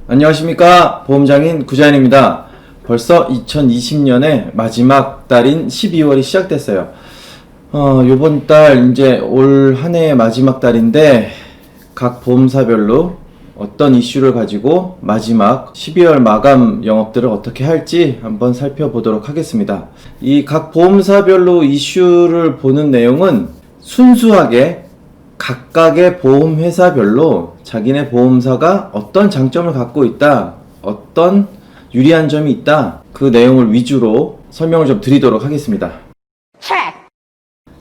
안녕하십니까, 보험장인 구자연입니다. 벌써 2020년의 마지막 달인 12월이 시작됐어요. 요번 달 이제 올 한 해의 마지막 달인데 각 보험사별로 어떤 이슈를 가지고 마지막 12월 마감 영업들을 어떻게 할지 한번 살펴보도록 하겠습니다. 이 각 보험사별로 이슈를 보는 내용은 순수하게 각각의 보험회사별로 자기네 보험사가 어떤 장점을 갖고 있다, 어떤 유리한 점이 있다, 그 내용을 위주로 설명을 좀 드리도록 하겠습니다.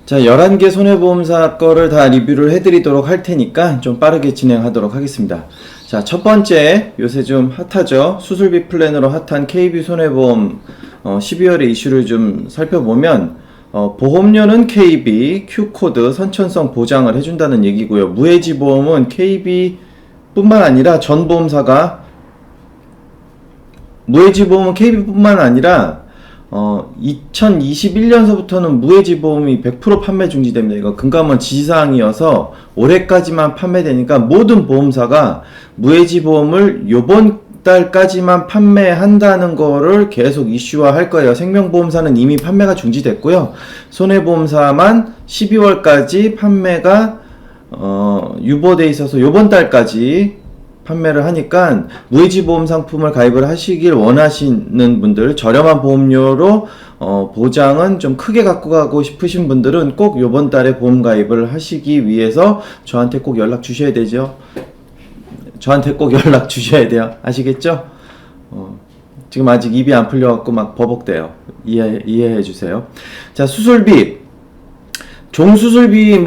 자, 11개 손해보험사 거를 다 리뷰를 해드리도록 할 테니까 좀 빠르게 진행하도록 하겠습니다. 자, 첫 번째, 요새 좀 핫하죠. 수술비 플랜으로 핫한 KB손해보험 12월의 이슈를 좀 살펴보면 보험료는 KB, Q코드, 선천성 보장을 해준다는 얘기고요. 무해지보험은 KB 뿐만 아니라 전 보험사가 무해지보험은 KB뿐만 아니라 2021년서부터는 무해지보험이 100% 판매 중지됩니다. 이거 금감원 지시사항이어서 올해까지만 판매되니까 모든 보험사가 무해지보험을 요번 달까지만 판매한다는 거를 계속 이슈화할 거예요. 생명보험사는 이미 판매가 중지됐고요. 손해보험사만 12월까지 판매가 유보돼 있어서 요번 달까지 판매를 하니까 무해지보험 상품을 가입을 하시길 원하시는 분들, 저렴한 보험료로 보장은 좀 크게 갖고 가고 싶으신 분들은 꼭 요번 달에 보험 가입을 하시기 위해서 저한테 꼭 연락 주셔야 되죠. 저한테 꼭 연락 주셔야 돼요. 아시겠죠? 지금 아직 입이 안 풀려갖고 막 버벅대요. 이해해 주세요. 자, 수술비. 종수술비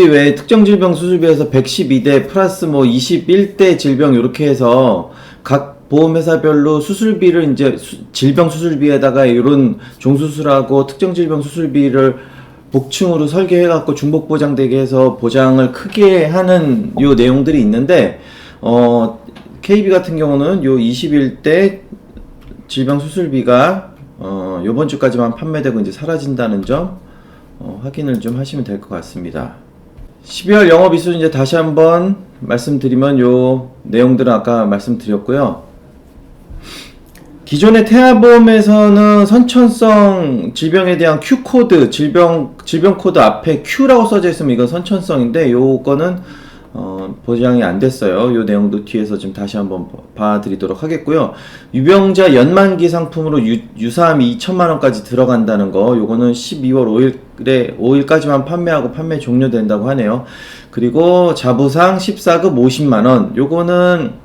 외에 특정 질병 수술비에서 112대 플러스 21대 질병 이렇게 해서 각 보험회사별로 수술비를 이제 질병 수술비에다가 이런 종수술하고 특정 질병 수술비를 복층으로 설계해갖고 중복보장되게 해서 보장을 크게 하는 요 내용들이 있는데, KB 같은 경우는 요 21대 질병 수술비가, 요번 주까지만 판매되고 이제 사라진다는 점, 확인을 좀 하시면 될 것 같습니다. 12월 영업 이수 이제 다시 한번 말씀드리면 요 내용들은 아까 말씀드렸고요. 기존의 태아보험에서는 선천성 질병에 대한 Q코드, 질병 코드 앞에 Q라고 써져 있으면 이건 선천성인데 요거는 보장이 안 됐어요. 요 내용도 뒤에서 좀 다시 한번 봐드리도록 하겠고요. 유병자 연만기 상품으로 유사함이 2천만원까지 들어간다는 거, 요거는 12월 5일까지만 판매하고 판매 종료된다고 하네요. 그리고 자부상 14급 50만원, 요거는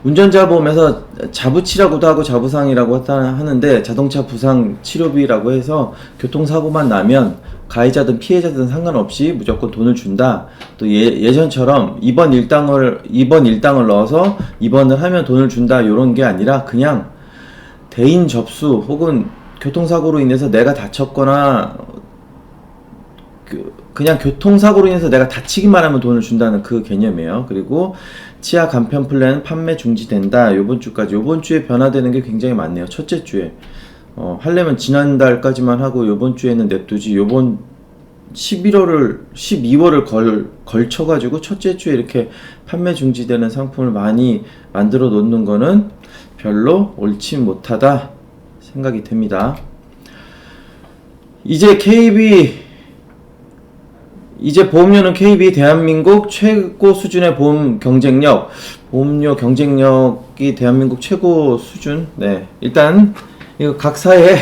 운전자 보험에서 자부치라고도 하고 자부상이라고 하는데, 자동차 부상 치료비라고 해서 교통사고만 나면 가해자든 피해자든 상관없이 무조건 돈을 준다. 또 예전처럼 입원 일당을 넣어서 입원을 하면 돈을 준다, 요런 게 아니라 그냥 대인 접수 혹은 교통사고로 인해서 내가 다쳤거나 그냥 교통사고로 인해서 내가 다치기만 하면 돈을 준다는 그 개념이에요. 그리고 치아 간편 플랜 판매 중지된다. 요번 주에 변화되는 게 굉장히 많네요. 첫째 주에 하려면 지난달까지만 하고 요번 주에는 냅두지, 요번 12월을 걸쳐가지고 첫째 주에 이렇게 판매 중지되는 상품을 많이 만들어 놓는 거는 별로 옳지 못하다 생각이 됩니다. 이제 보험료는 KB 대한민국 최고 수준의 보험료 경쟁력이 대한민국 최고 수준. 네, 일단 이거 각 사의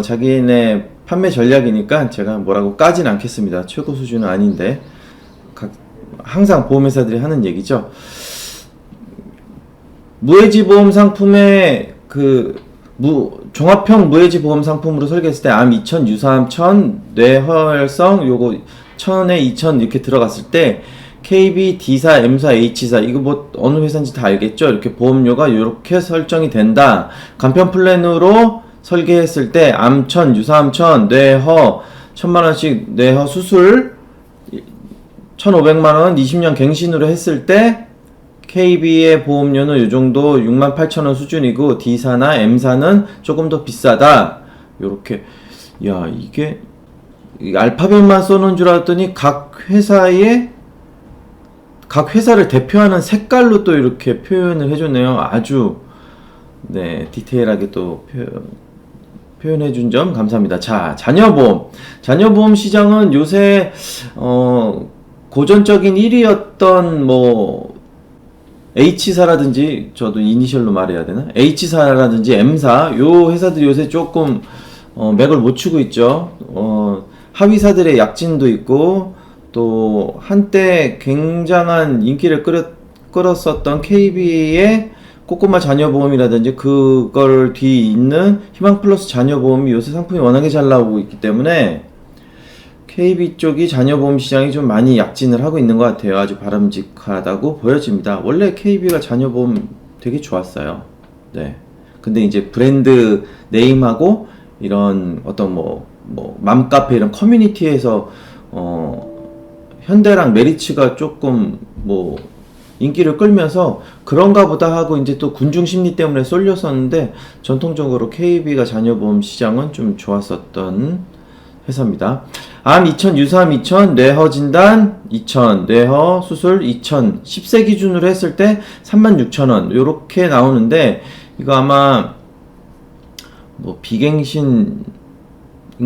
자기네 판매 전략이니까 제가 뭐라고 까진 않겠습니다. 최고 수준은 아닌데 항상 보험회사들이 하는 얘기죠. 무해지보험 상품의 종합형 무해지보험 상품으로 설계했을 때 암 2000, 유사암 1000, 뇌혈성 요거 1000에 2000 이렇게 들어갔을 때 KB, D사, M사, H사, 이거 어느 회사인지 다 알겠죠? 이렇게 보험료가 이렇게 설정이 된다. 간편 플랜으로 설계했을 때 암 1000, 유사암 1000, 뇌허 1000만원씩 뇌허 수술 1500만원 20년 갱신으로 했을 때 KB의 보험료는 이 정도 68,000원 수준이고, D사나 M사는 조금 더 비싸다. 요렇게. 야, 이게 알파벳만 써놓은 줄 알았더니 각 회사의 각 회사를 대표하는 색깔로 또 이렇게 표현을 해줬네요. 아주 네, 디테일하게 또 표현해준 점 감사합니다. 자, 자녀보험. 자녀보험 시장은 요새 고전적인 1위였던 뭐 H사라든지, 저도 이니셜로 말해야 되나? H사라든지 M사, 요 회사들이 요새 조금 맥을 못 추고 있죠. 하위사들의 약진도 있고, 또 한때 굉장한 인기를 끌었었던 KB의 꼬꼬마 자녀보험이라든지 그걸 뒤에 있는 희망플러스 자녀보험이 요새 상품이 워낙에 잘 나오고 있기 때문에 KB 쪽이 자녀보험 시장이 좀 많이 약진을 하고 있는 것 같아요. 아주 바람직하다고 보여집니다. 원래 KB가 자녀보험 되게 좋았어요. 네. 근데 이제 브랜드 네임하고 이런 어떤 맘카페 이런 커뮤니티에서 현대랑 메리츠가 조금 인기를 끌면서 그런가 보다 하고 이제 또 군중 심리 때문에 쏠렸었는데, 전통적으로 KB가 자녀보험 시장은 좀 좋았었던 회사입니다. 암 2000, 유사암 2000, 뇌허 진단 2000, 뇌허 수술 2000, 10세 기준으로 했을 때 36,000원 요렇게 나오는데, 이거 아마 비갱신인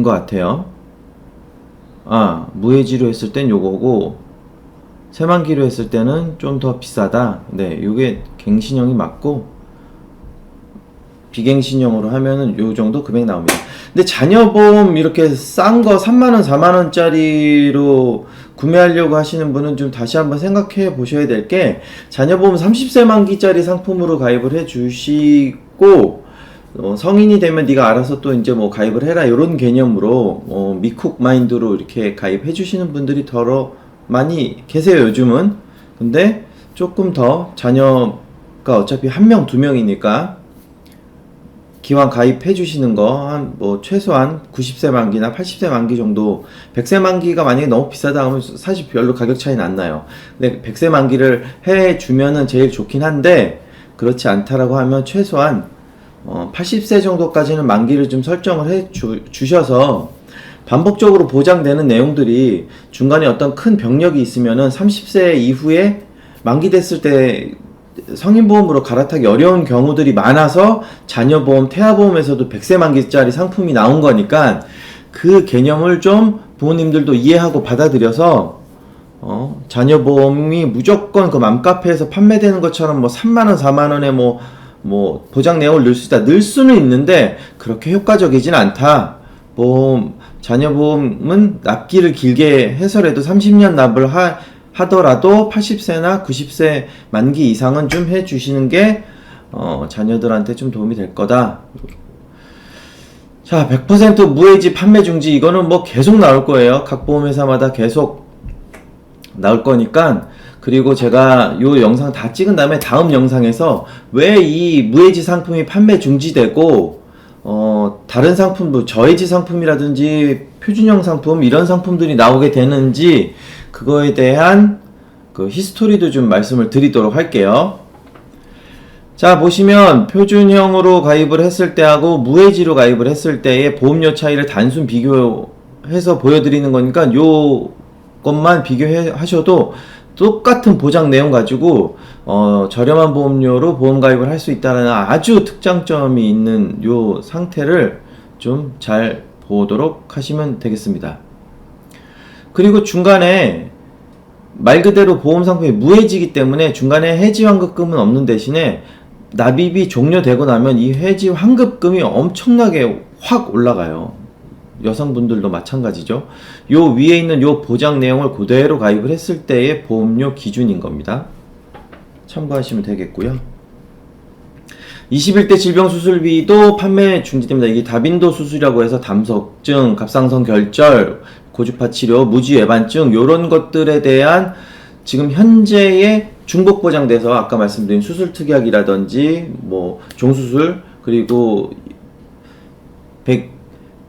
것 같아요. 무해지로 했을 땐 요거고, 새만기로 했을 때는 좀 더 비싸다. 네, 요게 갱신형이 맞고, 비갱신형으로 하면은 요 정도 금액 나옵니다. 근데 자녀보험 이렇게 싼 거 3만원, 4만원짜리로 구매하려고 하시는 분은 좀 다시 한번 생각해 보셔야 될 게, 자녀보험 30세 만기짜리 상품으로 가입을 해 주시고, 성인이 되면 네가 알아서 또 이제 가입을 해라, 요런 개념으로 미쿡 마인드로 이렇게 가입해 주시는 분들이 더 많이 계세요, 요즘은. 근데 조금 더 자녀가 어차피 1명, 2명이니까 기왕 가입해 주시는 거 한 최소한 90세 만기나 80세 만기 정도, 100세 만기가 만약에 너무 비싸다 하면 사실 별로 가격 차이는 안 나요. 근데 100세 만기를 해 주면은 제일 좋긴 한데, 그렇지 않다라고 하면 최소한 80세 정도까지는 만기를 좀 설정을 해 주셔서 반복적으로 보장되는 내용들이, 중간에 어떤 큰 병력이 있으면은 30세 이후에 만기됐을 때 성인보험으로 갈아타기 어려운 경우들이 많아서 자녀보험, 태아보험에서도 100세 만기짜리 상품이 나온 거니까, 그 개념을 좀 부모님들도 이해하고 받아들여서 자녀보험이 무조건 그 맘카페에서 판매되는 것처럼 3만원, 4만원에 보장 내용을 넣을 수 있다. 넣을 수는 있는데 그렇게 효과적이진 않다. 자녀보험은 납기를 길게 해서라도 30년 납을 하더라도 80세나 90세 만기 이상은 좀 해주시는 게 자녀들한테 좀 도움이 될 거다. 자, 100% 무해지 판매 중지, 이거는 계속 나올 거예요. 각 보험회사마다 계속 나올 거니까. 그리고 제가 요 영상 다 찍은 다음에 다음 영상에서 왜 이 무해지 상품이 판매 중지되고 다른 상품도 저해지 상품이라든지 표준형 상품 이런 상품들이 나오게 되는지, 그거에 대한 그 히스토리도 좀 말씀을 드리도록 할게요. 자, 보시면 표준형으로 가입을 했을 때하고 무해지로 가입을 했을 때의 보험료 차이를 단순 비교해서 보여드리는 거니까 요것만 비교하셔도 똑같은 보장 내용 가지고 저렴한 보험료로 보험 가입을 할 수 있다는 아주 특장점이 있는 요 상태를 좀 잘 보도록 하시면 되겠습니다. 그리고 중간에 말 그대로 보험 상품이 무해지기 때문에 중간에 해지 환급금은 없는 대신에 납입이 종료되고 나면 이 해지 환급금이 엄청나게 확 올라가요. 여성분들도 마찬가지죠. 요 위에 있는 요 보장 내용을 그대로 가입을 했을 때의 보험료 기준인 겁니다. 참고하시면 되겠고요. 21대 질병수술비도 판매 중지됩니다. 이게 다빈도 수술이라고 해서 담석증, 갑상선 결절, 고주파 치료, 무지외반증 요런 것들에 대한 지금 현재의 중복 보장돼서 아까 말씀드린 수술 특약이라든지 종수술, 그리고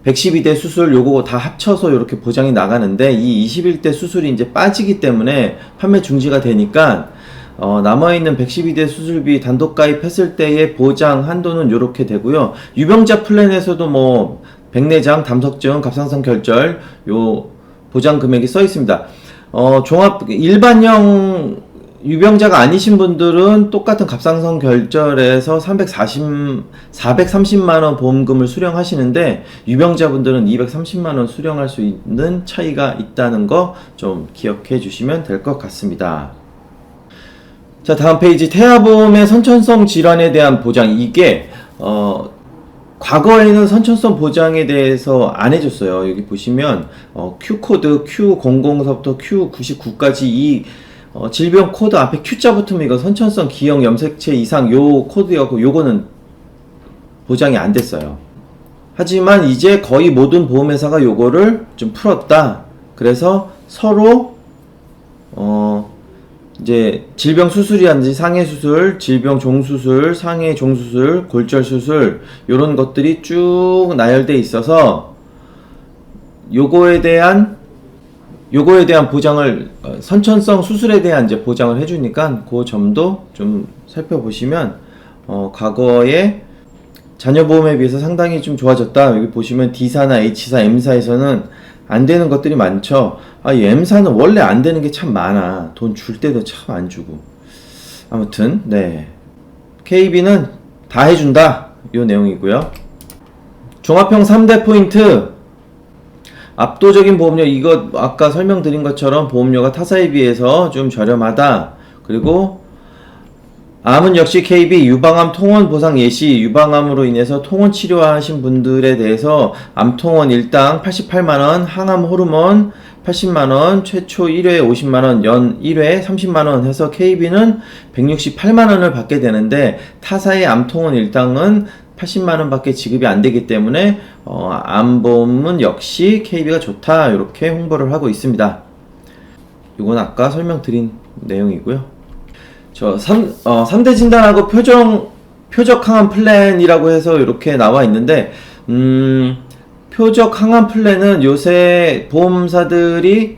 112대 수술 요거 다 합쳐서 이렇게 보장이 나가는데, 이 21대 수술이 이제 빠지기 때문에 판매 중지가 되니까 남아있는 112대 수술비 단독 가입했을 때의 보장 한도는 요렇게 되고요. 유병자 플랜에서도 백내장, 담석증, 갑상선 결절 요 보장 금액이 써 있습니다. 종합 일반형 유병자가 아니신 분들은 똑같은 갑상선 결절에서 430만원 보험금을 수령하시는데, 유병자분들은 230만원 수령할 수 있는 차이가 있다는 거 좀 기억해 주시면 될 것 같습니다. 자, 다음 페이지. 태아보험의 선천성 질환에 대한 보장. 이게 과거에는 선천성 보장에 대해서 안 해줬어요. 여기 보시면 Q코드 Q00서부터 Q99까지 이 질병 코드 앞에 Q자 붙으면 이거 선천성 기형 염색체 이상 요 코드였고, 요거는 보장이 안 됐어요. 하지만 이제 거의 모든 보험회사가 요거를 좀 풀었다. 그래서 서로 이제 질병 수술이라든지 상해 수술, 질병 종수술, 상해 종수술, 골절 수술 요런 것들이 쭉 나열돼 있어서 요거에 대한 보장을, 선천성 수술에 대한 이제 보장을 해주니까 그 점도 좀 살펴보시면 과거에 자녀보험에 비해서 상당히 좀 좋아졌다. 여기 보시면 D사나 H사, M사에서는 안 되는 것들이 많죠. 이 M사는 원래 안 되는 게 참 많아. 돈 줄 때도 참 안 주고. 아무튼 네, KB는 다 해준다. 요 내용이고요. 종합형 3대 포인트. 압도적인 보험료. 이거 아까 설명드린 것처럼 보험료가 타사에 비해서 좀 저렴하다. 그리고 암은 역시 KB 유방암 통원 보상 예시. 유방암으로 인해서 통원 치료하신 분들에 대해서 암통원 일당 88만원, 항암 호르몬 80만원, 최초 1회 50만원, 연 1회 30만원 해서 KB는 168만원을 받게 되는데, 타사의 암통원 일당은 80만원 밖에 지급이 안 되기 때문에 암보험은 역시 KB가 좋다. 이렇게 홍보를 하고 있습니다. 이건 아까 설명드린 내용이고요. 3대 진단하고 표적 항암 플랜이라고 해서 이렇게 나와 있는데, 표적 항암 플랜은 요새 보험사들이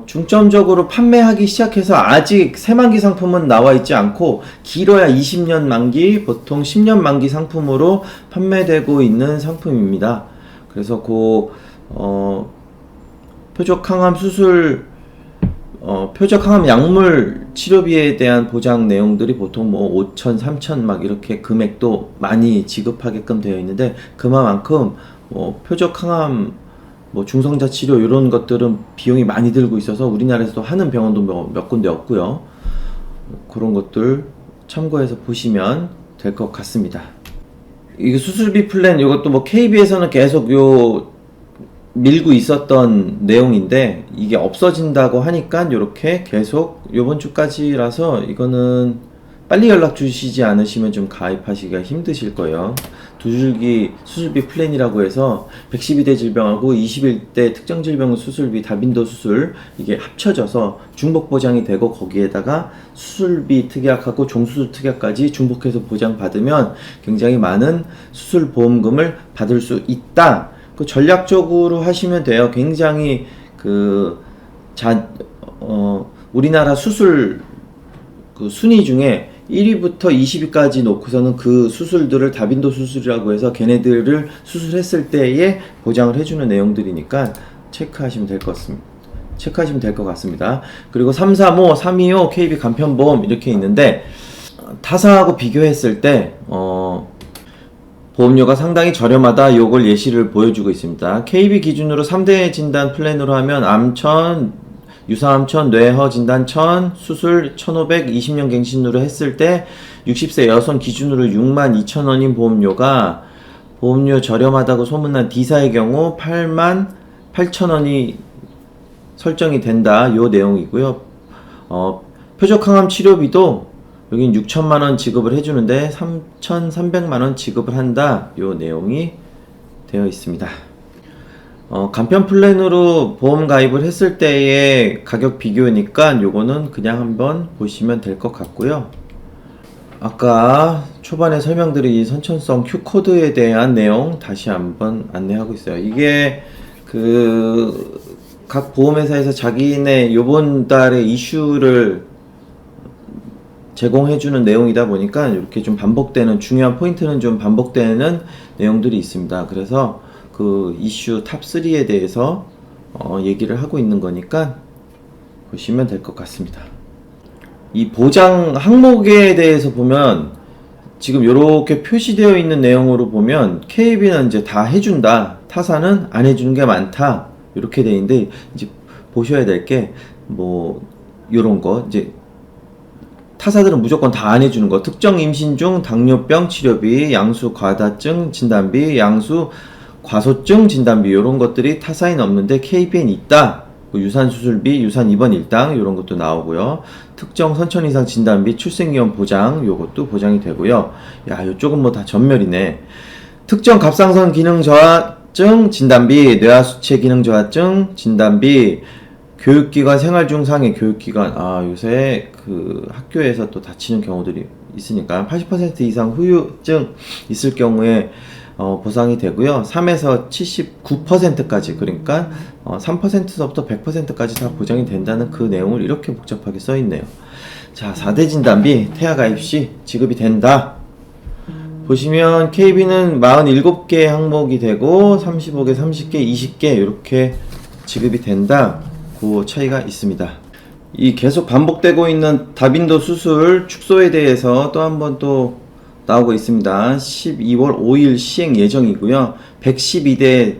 중점적으로 판매하기 시작해서 아직 새만기 상품은 나와 있지 않고, 길어야 20년 만기, 보통 10년 만기 상품으로 판매되고 있는 상품입니다. 그래서 표적 항암 수술, 표적 항암 약물 치료비에 대한 보장 내용들이 보통 5천, 3천 막 이렇게 금액도 많이 지급하게끔 되어 있는데, 그만큼 표적 항암 중성자 치료 이런 것들은 비용이 많이 들고 있어서 우리나라에서도 하는 병원도 몇 군데 없고요. 그런 것들 참고해서 보시면 될 것 같습니다. 이게 수술비 플랜, 이것도 KB에서는 계속 밀고 있었던 내용인데, 이게 없어진다고 하니까 이렇게 계속 요번 주까지라서 이거는 빨리 연락 주시지 않으시면 좀 가입하시기가 힘드실 거예요. 두 줄기 수술비 플랜이라고 해서 112대 질병하고 21대 특정 질병 수술비, 다빈도 수술 이게 합쳐져서 중복 보장이 되고, 거기에다가 수술비 특약하고 종수술 특약까지 중복해서 보장받으면 굉장히 많은 수술 보험금을 받을 수 있다. 전략적으로 하시면 돼요. 굉장히 우리나라 수술 순위 중에 1위부터 20위까지 놓고서는 그 수술들을 다빈도 수술이라고 해서 걔네들을 수술했을 때에 보장을 해주는 내용들이니까 체크하시면 될 것 같습니다. 그리고 335, 325, KB 간편보험 이렇게 있는데, 타사하고 비교했을 때 보험료가 상당히 저렴하다. 요걸 예시를 보여주고 있습니다. KB 기준으로 3대 진단 플랜으로 하면 암 1000, 유사암 1000, 뇌허 진단 1000, 수술 1500, 20년 갱신으로 했을 때 60세 여성 기준으로 62,000원인 보험료 저렴하다고 소문난 D사의 경우 88,000원이 설정이 된다. 요 내용이고요. 표적 항암 치료비도 여긴 6천만원 지급을 해주는데 3,300만원 지급을 한다. 요 내용이 되어 있습니다. 간편 플랜으로 보험 가입을 했을 때의 가격 비교니까 요거는 그냥 한번 보시면 될 것 같고요. 아까 초반에 설명드린 선천성 Q코드에 대한 내용 다시 한번 안내하고 있어요. 이게 각 보험회사에서 자기네 요번 달의 이슈를 제공해주는 내용이다 보니까 이렇게 좀 반복되는, 중요한 포인트는 좀 반복되는 내용들이 있습니다. 그래서 그 이슈 탑3에 대해서 얘기를 하고 있는 거니까 보시면 될 것 같습니다. 이 보장 항목에 대해서 보면 지금 이렇게 표시되어 있는 내용으로 보면 KB는 이제 다 해준다, 타사는 안 해주는 게 많다, 이렇게 돼 있는데, 이제 보셔야 될 게 뭐 요런 거, 이제 타사들은 무조건 다 안 해주는 거, 특정 임신 중 당뇨병 치료비, 양수 과다증 진단비, 양수 과소증 진단비, 요런 것들이 타사에는 없는데 KB엔 있다. 유산 수술비, 유산 입원 일당, 이런 것도 나오고요. 특정 선천 이상 진단비, 출생위험 보장, 요것도 보장이 되고요. 야, 요쪽은 뭐 다 전멸이네. 특정 갑상선 기능 저하증 진단비, 뇌하수체 기능 저하증 진단비, 교육기관 생활 중 상해 교육기관, 요새 그 학교에서 또 다치는 경우들이 있으니까 80% 이상 후유증 있을 경우에 보상이 되고요. 3에서 79%까지, 그러니까 3%서부터 100%까지 다 보장이 된다는 그 내용을 이렇게 복잡하게 써 있네요. 자, 4대 진단비 태아 가입 시 지급이 된다. 보시면 KB는 47개 항목이 되고 35개, 30개, 20개 이렇게 지급이 된다. 그 차이가 있습니다. 이 계속 반복되고 있는 다빈도 수술 축소에 대해서 또 한 번 또 나오고 있습니다. 12월 5일 시행 예정이고요. 112대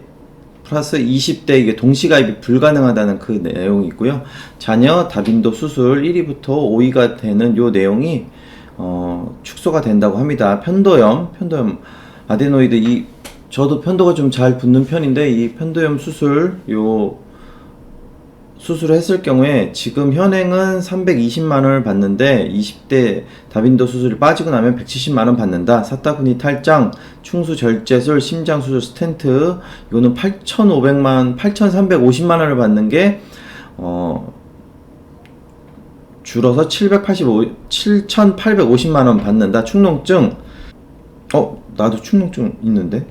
플러스 20대 이게 동시가입이 불가능하다는 그 내용이 있고요. 자녀 다빈도 수술 1위부터 5위가 되는 요 내용이 축소가 된다고 합니다. 편도염 아데노이드, 저도 편도가 좀 잘 붙는 편인데 이 편도염 수술 수술을 했을 경우에 지금 현행은 320만원을 받는데 20대 다빈도 수술이 빠지고 나면 170만원 받는다. 사타구니 탈장, 충수 절제술, 심장 수술 스텐트, 이거는 8,350만원을 받는 게 줄어서 7,850만원 받는다. 축농증, 나도 축농증 있는데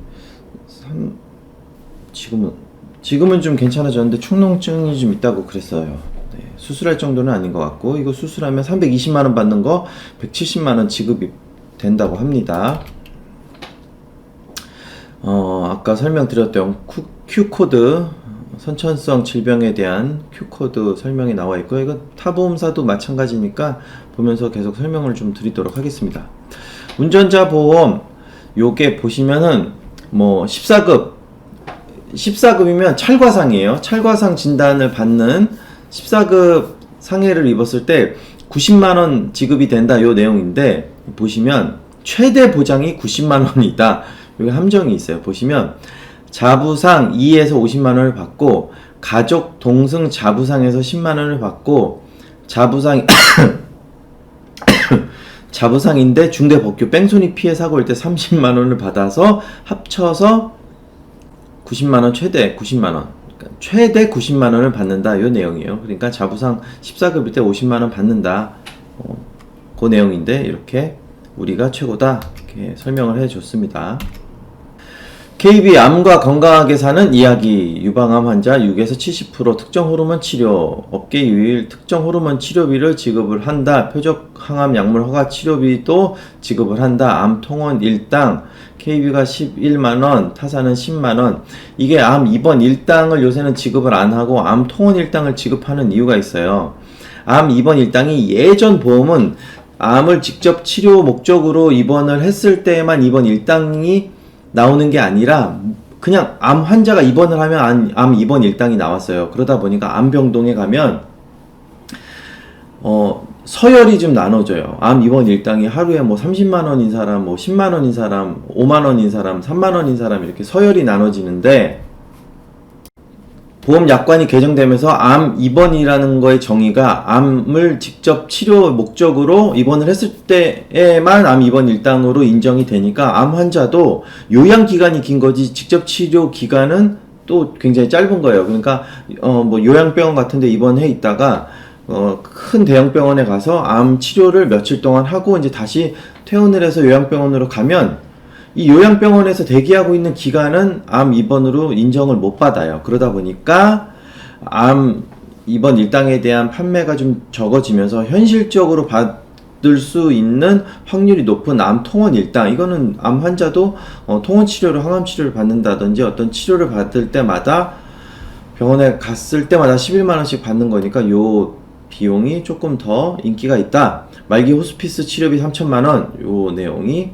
지금은 좀 괜찮아졌는데 축농증이 좀 있다고 그랬어요. 네, 수술할 정도는 아닌 것 같고, 이거 수술하면 320만원 받는 거 170만원 지급이 된다고 합니다. 아까 설명드렸던 Q코드, 선천성 질병에 대한 Q코드 설명이 나와 있고, 이거 타보험사도 마찬가지니까 보면서 계속 설명을 좀 드리도록 하겠습니다. 운전자 보험, 요게 보시면은 뭐 14급이면 찰과상이에요. 찰과상 진단을 받는 14급 상해를 입었을 때 90만원 지급이 된다, 요 내용인데, 보시면 최대 보장이 90만원이다. 여기 함정이 있어요. 보시면 자부상 2에서 50만원을 받고, 가족 동승 자부상에서 10만원을 받고, 자부상인데 중대 법규 뺑소니 피해 사고일 때 30만원을 받아서 합쳐서 90만원, 최대 90만원, 그러니까 최대 90만원을 받는다, 요 내용이에요. 그러니까 자부상 14급일 때 50만원 받는다, 그 내용인데 이렇게 우리가 최고다, 이렇게 설명을 해줬습니다. KB 암과 건강하게 사는 이야기, 유방암 환자 6에서 70% 특정 호르몬 치료, 업계 유일 특정 호르몬 치료비를 지급을 한다. 표적 항암 약물 허가 치료비도 지급을 한다. 암 통원 일당 KB가 11만원, 타사는 10만원. 이게 암 입원 일당을 요새는 지급을 안 하고 암 통원 일당을 지급하는 이유가 있어요. 암 입원 일당이 예전 보험은 암을 직접 치료 목적으로 입원을 했을 때에만 입원 일당이 나오는 게 아니라 그냥 암 환자가 입원을 하면 암 입원 일당이 나왔어요. 그러다 보니까 암병동에 가면 서열이 좀 나눠져요. 암 입원 일당이 하루에 뭐 30만원인 사람, 뭐 10만원인 사람, 5만원인 사람, 3만원인 사람, 이렇게 서열이 나눠지는데, 보험 약관이 개정되면서 암 입원이라는 거의 정의가 암을 직접 치료 목적으로 입원을 했을 때에만 암 입원 일당으로 인정이 되니까 암 환자도 요양 기간이 긴 거지 직접 치료 기간은 또 굉장히 짧은 거예요. 그러니까 뭐 요양병원 같은 데 입원해 있다가 큰 대형병원에 가서 암 치료를 며칠 동안 하고 이제 다시 퇴원을 해서 요양병원으로 가면 이 요양병원에서 대기하고 있는 기간은 암 입원으로 인정을 못 받아요. 그러다 보니까 암 입원 일당에 대한 판매가 좀 적어지면서 현실적으로 받을 수 있는 확률이 높은 암 통원 일당, 이거는 암 환자도 통원 치료를, 항암 치료를 받는다든지 어떤 치료를 받을 때마다 병원에 갔을 때마다 11만원씩 받는 거니까 요 비용이 조금 더 인기가 있다. 말기 호스피스 치료비 3천만원, 요 내용이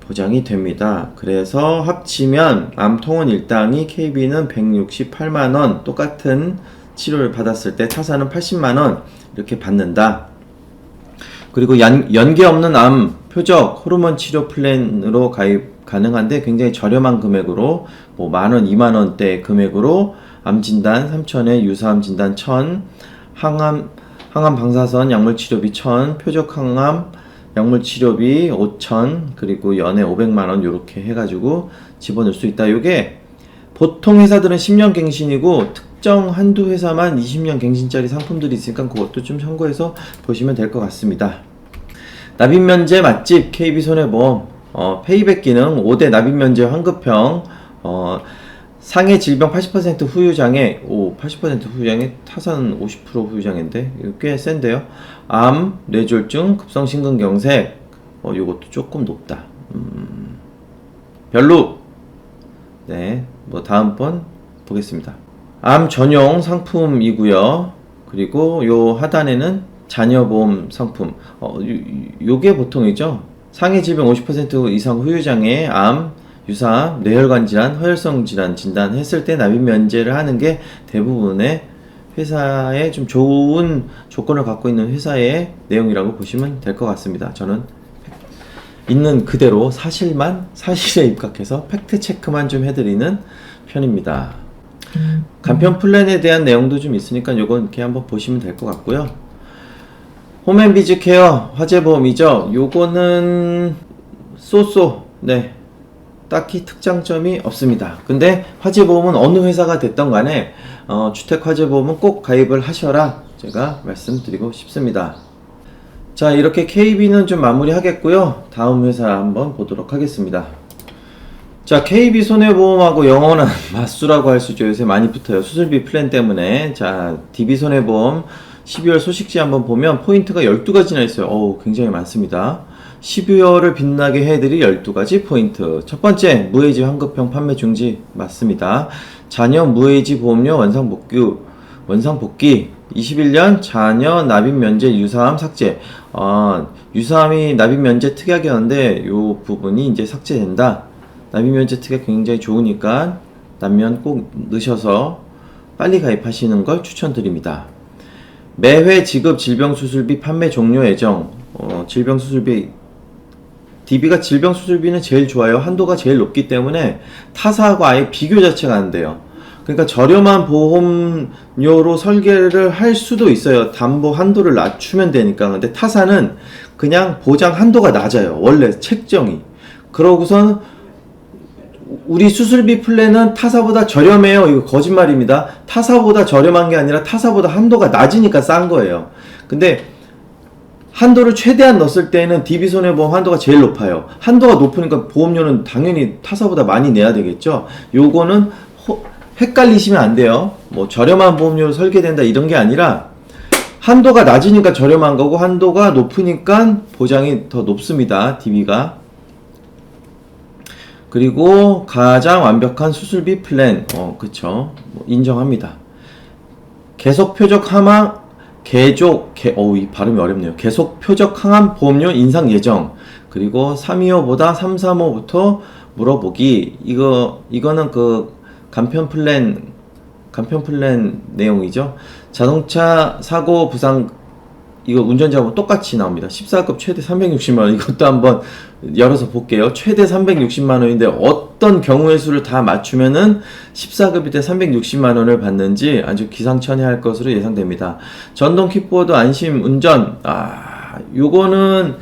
보장이 됩니다. 그래서 합치면 암통원 일당이 KB는 168만원, 똑같은 치료를 받았을 때 타사는 80만원 이렇게 받는다. 그리고 연계 없는 암 표적 호르몬 치료 플랜으로 가입 가능한데 굉장히 저렴한 금액으로 뭐 만원, 2만원대 금액으로 암 진단 3,000에 유사암 진단 1,000, 항암 방사선 약물 치료비 1,000, 표적 항암 약물 치료비 5,000, 그리고 연에 500만원 요렇게 해가지고 집어넣을 수 있다. 요게 보통 회사들은 10년 갱신이고 특정 한두 회사만 20년 갱신짜리 상품들이 있으니까 그것도 좀 참고해서 보시면 될 것 같습니다. 납입면제 맛집 KB손해보험 페이백 기능 5대 납입면제 환급형 상해 질병 80% 후유장애 80% 후유장애 타사는 50% 후유장애인데 이거 꽤 센데요. 암, 뇌졸중, 급성심근경색 요것도 조금 높다. 별로. 네, 뭐 다음번 보겠습니다. 암 전용 상품이고요. 그리고 요 하단에는 자녀보험 상품. 요게 보통이죠. 상해 질병 50% 이상 후유장애, 암, 유사암, 뇌혈관 질환, 허혈성 질환 진단했을 때 납입 면제를 하는 게 대부분의 회사에 좀 좋은 조건을 갖고 있는 회사의 내용이라고 보시면 될 것 같습니다. 저는 있는 그대로 사실에 입각해서 팩트 체크만 좀 해드리는 편입니다. 간편 플랜에 대한 내용도 좀 있으니까 요건 이렇게 한번 보시면 될 것 같고요. 홈앤비즈 케어 화재보험이죠. 요거는 네, 딱히 특장점이 없습니다. 근데 화재보험은 어느 회사가 됐던 간에 주택화재보험은 꼭 가입을 하셔라 제가 말씀드리고 싶습니다. 자, 이렇게 KB는 좀 마무리 하겠고요. 다음 회사 한번 보도록 하겠습니다. 자, KB손해보험하고 영원한 맞수라고 할 수 있죠. 요새 많이 붙어요. 수술비 플랜 때문에. 자, DB손해보험 12월 소식지 한번 보면 포인트가 12가지나 있어요. 굉장히 많습니다. 12월을 빛나게 해드릴 12가지 포인트. 첫 번째, 무해지 환급형 판매 중지 맞습니다. 자녀 무해지 보험료 원상복귀 21년 자녀 납입 면제 유사암 삭제. 유사암이 납입 면제 특약이었는데 요 부분이 이제 삭제된다. 납입 면제 특약 굉장히 좋으니까 남면 꼭 넣으셔서 빨리 가입하시는 걸 추천드립니다. 매회 지급 질병수술비 판매 종료 예정. 질병수술비 DB가 질병수술비는 제일 좋아요. 한도가 제일 높기 때문에 타사하고 아예 비교 자체가 안 돼요. 그러니까 저렴한 보험료로 설계를 할 수도 있어요. 담보 한도를 낮추면 되니까. 근데 타사는 그냥 보장 한도가 낮아요. 원래 책정이. 그러고선 우리 수술비 플랜은 타사보다 저렴해요. 이거 거짓말입니다. 타사보다 저렴한 게 아니라 타사보다 한도가 낮으니까 싼 거예요. 근데 한도를 최대한 넣었을 때는 DB손해보험 한도가 제일 높아요. 한도가 높으니까 보험료는 당연히 타사보다 많이 내야 되겠죠. 요거는 헷갈리시면 안 돼요. 뭐 저렴한 보험료로 설계된다 이런 게 아니라 한도가 낮으니까 저렴한 거고 한도가 높으니까 보장이 더 높습니다. DB가. 그리고 가장 완벽한 수술비 플랜. 그쵸. 인정합니다. 계속 표적 항암 이 발음이 어렵네요. 계속 표적 항암 보험료 인상 예정. 그리고 325보다 335부터 물어보기. 이거는 그 간편 플랜 내용이죠. 자동차 사고 부상 이거 운전자하고 똑같이 나옵니다. 14급 최대 360만원. 이것도 한번 열어서 볼게요. 최대 360만원인데 어떤 경우의 수를 다 맞추면은 14급일 때 360만원을 받는지 아주 기상천외할 것으로 예상됩니다. 전동 킥보드 안심 운전. 요거는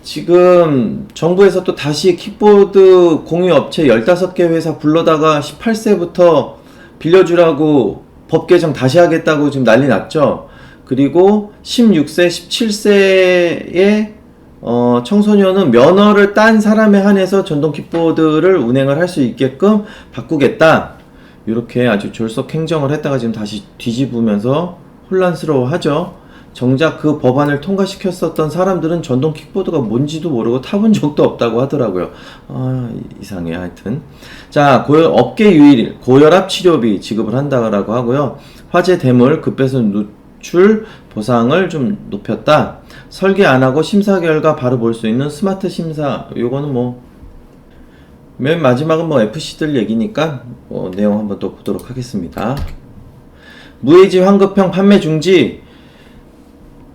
지금 정부에서 또 다시 킥보드 공유 업체 15개 회사 불러다가 18세부터 빌려주라고 법 개정 다시 하겠다고 지금 난리 났죠. 그리고 16세, 17세의 청소년은 면허를 딴 사람에 한해서 전동 킥보드를 운행을 할 수 있게끔 바꾸겠다. 이렇게 아주 졸속 행정을 했다가 지금 다시 뒤집으면서 혼란스러워하죠. 정작 그 법안을 통과시켰었던 사람들은 전동 킥보드가 뭔지도 모르고 타본 적도 없다고 하더라고요. 이상해 하여튼. 자, 업계 유일 고혈압 치료비 지급을 한다고 하고요. 화재 대물 급배선 대출 보상을 좀 높였다. 설계 안 하고 심사 결과 바로 볼 수 있는 스마트 심사. 요거는 뭐 맨 마지막은 뭐 FC들 얘기니까 내용 한번 또 보도록 하겠습니다. 무해지 환급형 판매 중지.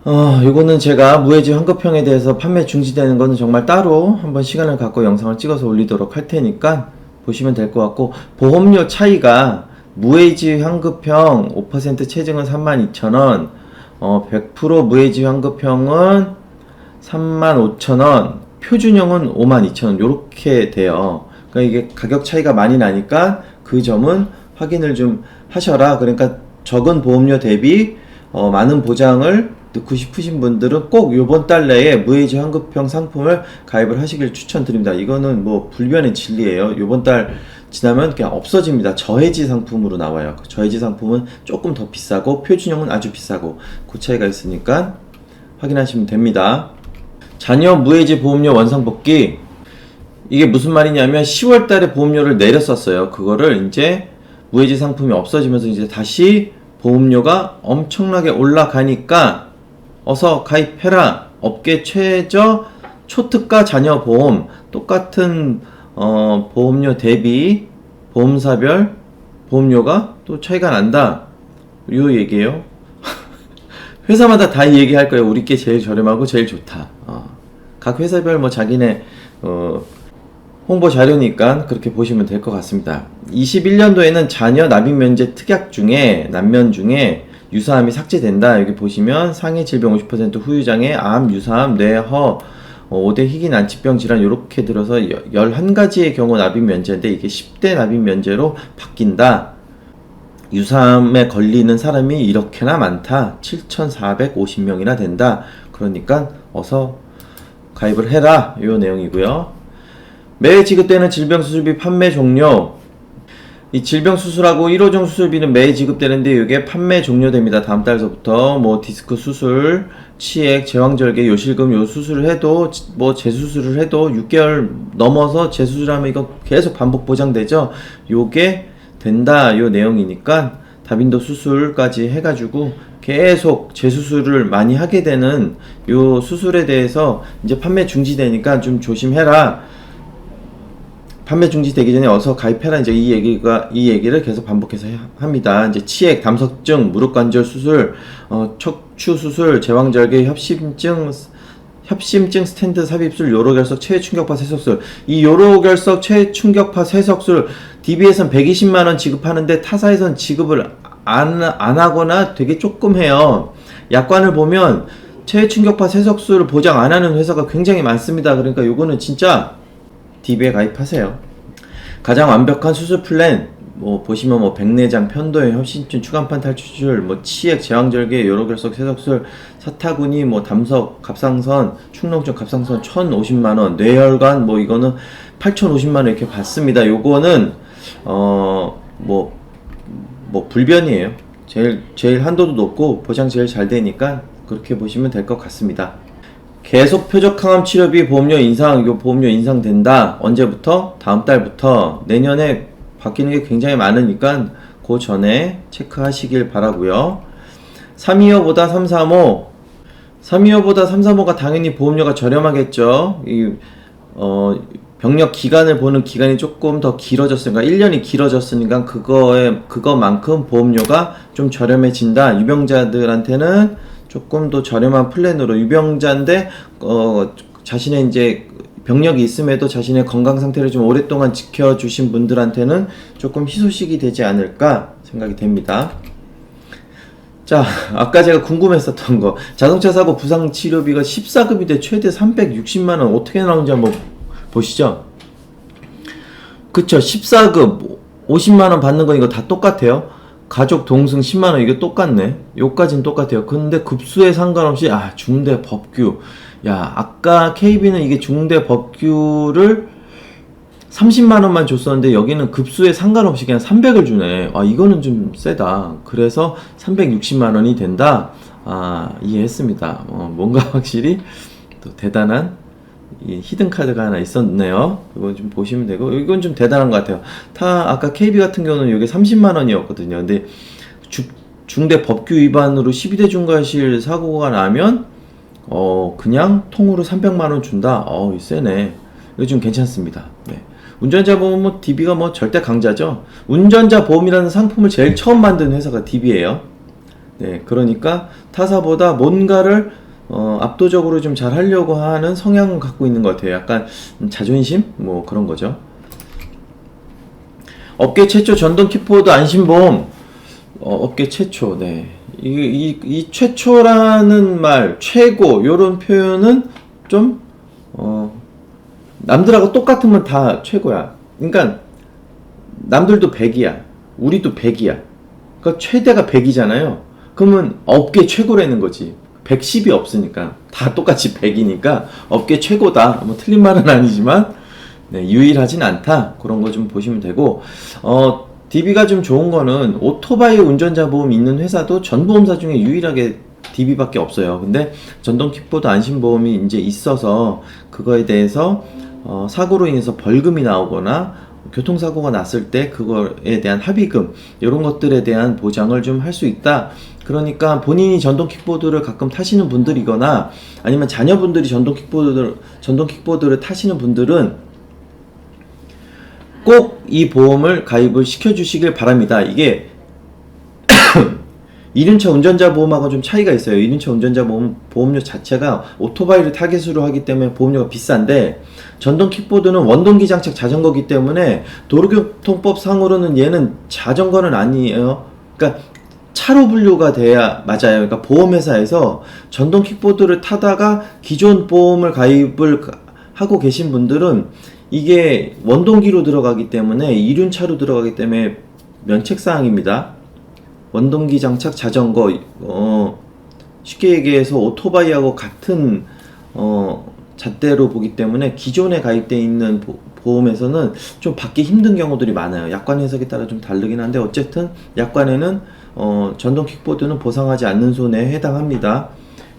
요거는 제가 무해지 환급형에 대해서 판매 중지되는 거는 정말 따로 한번 시간을 갖고 영상을 찍어서 올리도록 할 테니까 보시면 될 것 같고, 보험료 차이가 무해지 환급형 5% 체증은 32,000원, 100% 무해지 환급형은 35,000원, 표준형은 52,000원 요렇게 돼요. 그러니까 이게 가격 차이가 많이 나니까 그 점은 확인을 좀 하셔라. 그러니까 적은 보험료 대비 많은 보장을 넣고 싶으신 분들은 꼭 요번 달 내에 무해지 환급형 상품을 가입을 하시길 추천드립니다. 이거는 뭐 불변의 진리예요. 요번 달 지나면 그냥 없어집니다. 저해지 상품으로 나와요. 저해지 상품은 조금 더 비싸고 표준형은 아주 비싸고 그 차이가 있으니까 확인하시면 됩니다. 자녀 무해지 보험료 원상복귀. 이게 무슨 말이냐면 10월 달에 보험료를 내렸었어요. 그거를 이제 무해지 상품이 없어지면서 이제 다시 보험료가 엄청나게 올라가니까 어서 가입해라. 업계 최저 초특가 자녀 보험 똑같은 보험료 대비 보험사별 보험료가 또 차이가 난다. 요 얘기예요. 회사마다 다 얘기할 거예요. 우리 게 제일 저렴하고 제일 좋다. 각 회사별 뭐 자기네 홍보 자료니까 그렇게 보시면 될 것 같습니다. 21년도에는 자녀 납입 면제 특약 중에 난면 중에 유사암이 삭제된다. 여기 보시면 상해 질병 50% 후유장애, 암, 유사암, 뇌허, 5대 희귀 난치병 질환 요렇게 들어서 11가지의 경우 납입 면제인데 이게 10대 납입 면제로 바뀐다. 유사암에 걸리는 사람이 이렇게나 많다. 7,450명이나 된다. 그러니까 어서 가입을 해라. 요 내용이고요. 매해 지급되는 질병수술비 판매 종료. 이 질병수술하고 1호종 수술비는 매해 지급되는데 이게 판매 종료됩니다. 다음 달서부터 뭐 디스크 수술, 치액, 제왕절개, 요실금 요 수술을 해도 뭐 재수술을 해도 6개월 넘어서 재수술하면 이거 계속 반복 보장되죠. 요게 된다 요 내용이니까 다빈도 수술까지 해가지고 계속 재수술을 많이 하게 되는 요 수술에 대해서 이제 판매 중지되니까 좀 조심해라. 판매 중지되기 전에 어서 가입해라. 이제 이 얘기를 계속 반복해서 합니다. 이제 치액, 담석증, 무릎관절 수술, 척추 수술, 제왕절개, 협심증 스탠드 삽입술, 요로결석, 체외충격파 세석술. 이 요로결석, 체외충격파 세석술 DB에선 120만원 지급하는데 타사에선 지급을 안 하거나 되게 조금 해요. 약관을 보면 체외충격파 세석술을 보장 안 하는 회사가 굉장히 많습니다. 그러니까 요거는 진짜 DB에 가입하세요. 가장 완벽한 수술 플랜 뭐 보시면 뭐 백내장, 편도형, 협심증, 추간판 탈출술, 뭐 치액, 제왕절개, 요로결석, 세석술, 사타구니, 뭐 담석, 갑상선, 축농증, 갑상선 1,050만원, 뇌혈관 뭐 이거는 8,050만원 이렇게 받습니다. 요거는 뭐 불변이에요. 제일 한도도 높고 보장 제일 잘 되니까 그렇게 보시면 될 것 같습니다. 계속 표적항암 치료비 보험료 인상, 이거 보험료 인상된다. 언제부터? 다음 달부터. 내년에 바뀌는 게 굉장히 많으니까 그 전에 체크하시길 바라고요. 325보다 335. 325보다 335가 당연히 보험료가 저렴하겠죠. 병력 기간을 보는 기간이 조금 더 길어졌으니까 1년이 길어졌으니까 그거만큼 보험료가 좀 저렴해진다. 유병자들한테는 조금 더 저렴한 플랜으로 유병자인데 자신의 이제 병력이 있음에도 자신의 건강 상태를 좀 오랫동안 지켜주신 분들한테는 조금 희소식이 되지 않을까 생각이 됩니다. 자, 아까 제가 궁금했었던 거 자동차 사고 부상 치료비가 14급인데 최대 360만원 어떻게 나오는지 한번 보시죠. 그쵸, 14급 50만원 받는 거 이거 다 똑같아요. 가족 동승 10만원 이게 똑같네. 요까진 똑같아요. 근데 급수에 상관없이 중대 법규. 아까 KB는 이게 중대 법규를 30만원만 줬었는데 여기는 급수에 상관없이 그냥 300을 주네. 이거는 좀 세다. 그래서 360만원이 된다. 이해했습니다. 뭔가 확실히 또 대단한 이 히든카드가 하나 있었네요. 이건 좀 보시면 되고, 이건 좀 대단한 것 같아요. 아까 KB 같은 경우는 이게 30만원이었거든요. 근데 중대 법규 위반으로 12대 중과실 사고가 나면 그냥 통으로 300만원 준다. 이 세네. 이거 좀 괜찮습니다. 네. 운전자 보험 뭐 DB가 뭐 절대 강자죠. 운전자 보험이라는 상품을 제일 처음 만든 회사가 DB예요. 네, 그러니까 타사보다 뭔가를 압도적으로 좀 잘 하려고 하는 성향을 갖고 있는 것 같아요. 약간 자존심? 뭐 그런 거죠. 업계 최초 전동 킥보드 안심보험. 업계 최초. 네. 이 최초라는 말, 최고 요런 표현은 좀 남들하고 똑같으면 다 최고야. 그러니까 남들도 100이야. 우리도 100이야. 그러니까 최대가 100이잖아요. 그러면 업계 최고라는 거지. 110이 없으니까 다 똑같이 100이니까 업계 최고다. 뭐 틀린 말은 아니지만 네, 유일하진 않다. 그런 거 좀 보시면 되고 DB가 좀 좋은 거는 오토바이 운전자 보험 있는 회사도 전 보험사 중에 유일하게 DB밖에 없어요. 근데 전동 킥보드 안심보험이 이제 있어서 그거에 대해서 사고로 인해서 벌금이 나오거나 교통사고가 났을 때 그거에 대한 합의금 이런 것들에 대한 보장을 좀 할 수 있다. 그러니까 본인이 전동 킥보드를 가끔 타시는 분들이거나 아니면 자녀분들이 전동 킥보드를 타시는 분들은 꼭 이 보험을 가입을 시켜주시길 바랍니다. 이게 이륜차 운전자 보험하고 좀 차이가 있어요. 이륜차 운전자 보험료 자체가 오토바이를 타겟으로 하기 때문에 보험료가 비싼데 전동 킥보드는 원동기 장착 자전거기 때문에 도로교통법 상으로는 얘는 자전거는 아니에요. 그러니까 차로 분류가 돼야 맞아요. 그러니까 보험회사에서 전동 킥보드를 타다가 기존 보험을 가입을 하고 계신 분들은 이게 원동기로 들어가기 때문에 이륜차로 들어가기 때문에 면책사항입니다. 원동기 장착 자전거 쉽게 얘기해서 오토바이하고 같은 잣대로 보기 때문에 기존에 가입되어 있는 보험에서는 좀 받기 힘든 경우들이 많아요. 약관 해석에 따라 좀 다르긴 한데 어쨌든 약관에는 전동 킥보드는 보상하지 않는 손해에 해당합니다.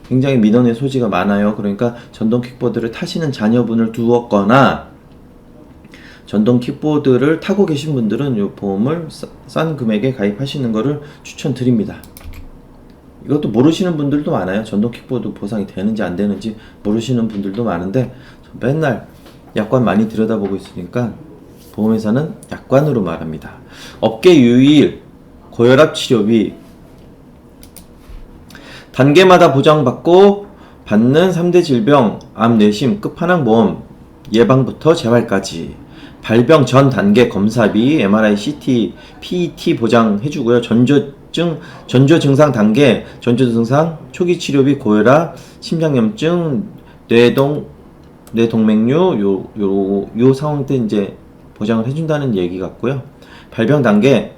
굉장히 민원의 소지가 많아요. 그러니까 전동 킥보드를 타시는 자녀분을 두었거나 전동 킥보드를 타고 계신 분들은 이 보험을 싼 금액에 가입하시는 것을 추천드립니다. 이것도 모르시는 분들도 많아요. 전동 킥보드 보상이 되는지 안 되는지 모르시는 분들도 많은데 맨날 약관 많이 들여다보고 있으니까 보험회사는 약관으로 말합니다. 업계 유일 고혈압 치료비 단계마다 보장받고 받는 3대 질병, 암, 뇌심, 끝판왕보험 예방부터 재활까지 발병 전 단계 검사비, MRI, CT, PET 보장해주고요. 전조 증상 단계, 전조 증상, 초기 치료비, 고혈압, 심장염증, 뇌동맥류, 요 상황 때 이제 보장을 해준다는 얘기 같고요. 발병 단계,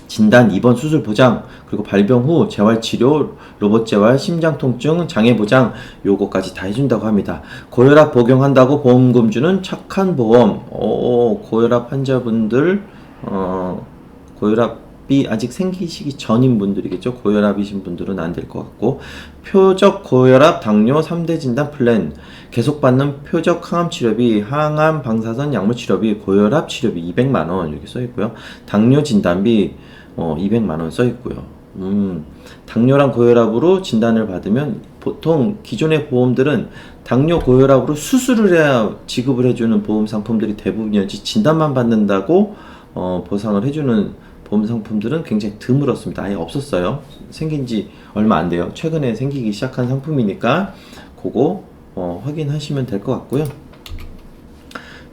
진단, 입원, 수술 보장, 그리고 발병 후 재활치료, 로봇 재활, 심장통증, 장애 보장 요거까지 다 해준다고 합니다. 고혈압 복용한다고 보험금 주는 착한 보험. 고혈압 환자분들 고혈압이 아직 생기시기 전인 분들이겠죠. 고혈압이신 분들은 안 될 것 같고 표적 고혈압 당뇨 3대 진단 플랜 계속 받는 표적 항암 치료비, 항암 방사선 약물 치료비, 고혈압 치료비 200만원 이렇게 써있고요. 당뇨 진단비 200만원 써있고요. 당뇨랑 고혈압으로 진단을 받으면 보통 기존의 보험들은 당뇨 고혈압으로 수술을 해야 지급을 해주는 보험 상품들이 대부분이었지 진단만 받는다고 보상을 해주는 보험 상품들은 굉장히 드물었습니다. 아예 없었어요. 생긴 지 얼마 안 돼요. 최근에 생기기 시작한 상품이니까 그거 확인하시면 될 것 같고요.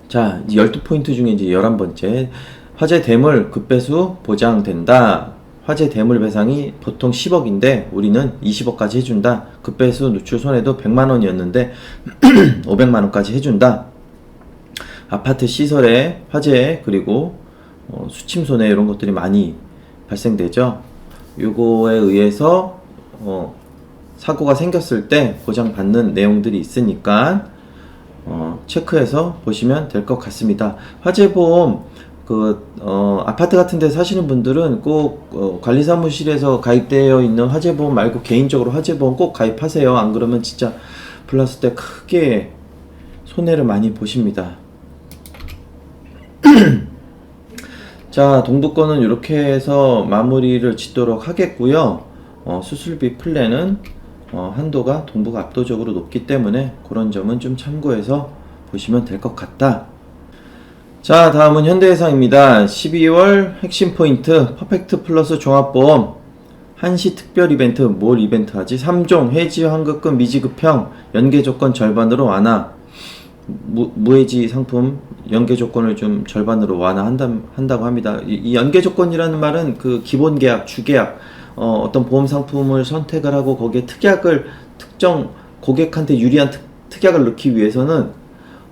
자, 12포인트 중에 이제 11번째 화재 대물 급배수 보장된다. 화재 대물 배상이 보통 10억인데 우리는 20억까지 해준다. 급배수 누출 손해도 100만원이었는데 500만원까지 해준다. 아파트 시설에 화재 그리고 수침 손해 이런 것들이 많이 발생되죠. 요거에 의해서 사고가 생겼을 때 보장받는 내용들이 있으니까 체크해서 보시면 될 것 같습니다. 화재보험 아파트 같은 데 사시는 분들은 꼭 관리사무실에서 가입되어 있는 화재보험 말고 개인적으로 화재보험 꼭 가입하세요. 안 그러면 진짜 불났을 때 크게 손해를 많이 보십니다. 자, 동부권은 이렇게 해서 마무리를 짓도록 하겠고요. 수술비 플랜은 한도가 동부가 압도적으로 높기 때문에 그런 점은 좀 참고해서 보시면 될 것 같다. 자, 다음은 현대해상입니다. 12월 핵심 포인트 퍼펙트 플러스 종합보험 한시 특별 이벤트. 뭘 이벤트 하지? 3종 해지 환급금 미지급형 연계 조건 절반으로 완화. 무해지 상품 연계 조건을 좀 절반으로 완화한다고 합니다. 이 연계 조건이라는 말은 그 기본 계약, 주계약, 어떤 보험 상품을 선택을 하고 거기에 특약을 특정 고객한테 유리한 특약을 넣기 위해서는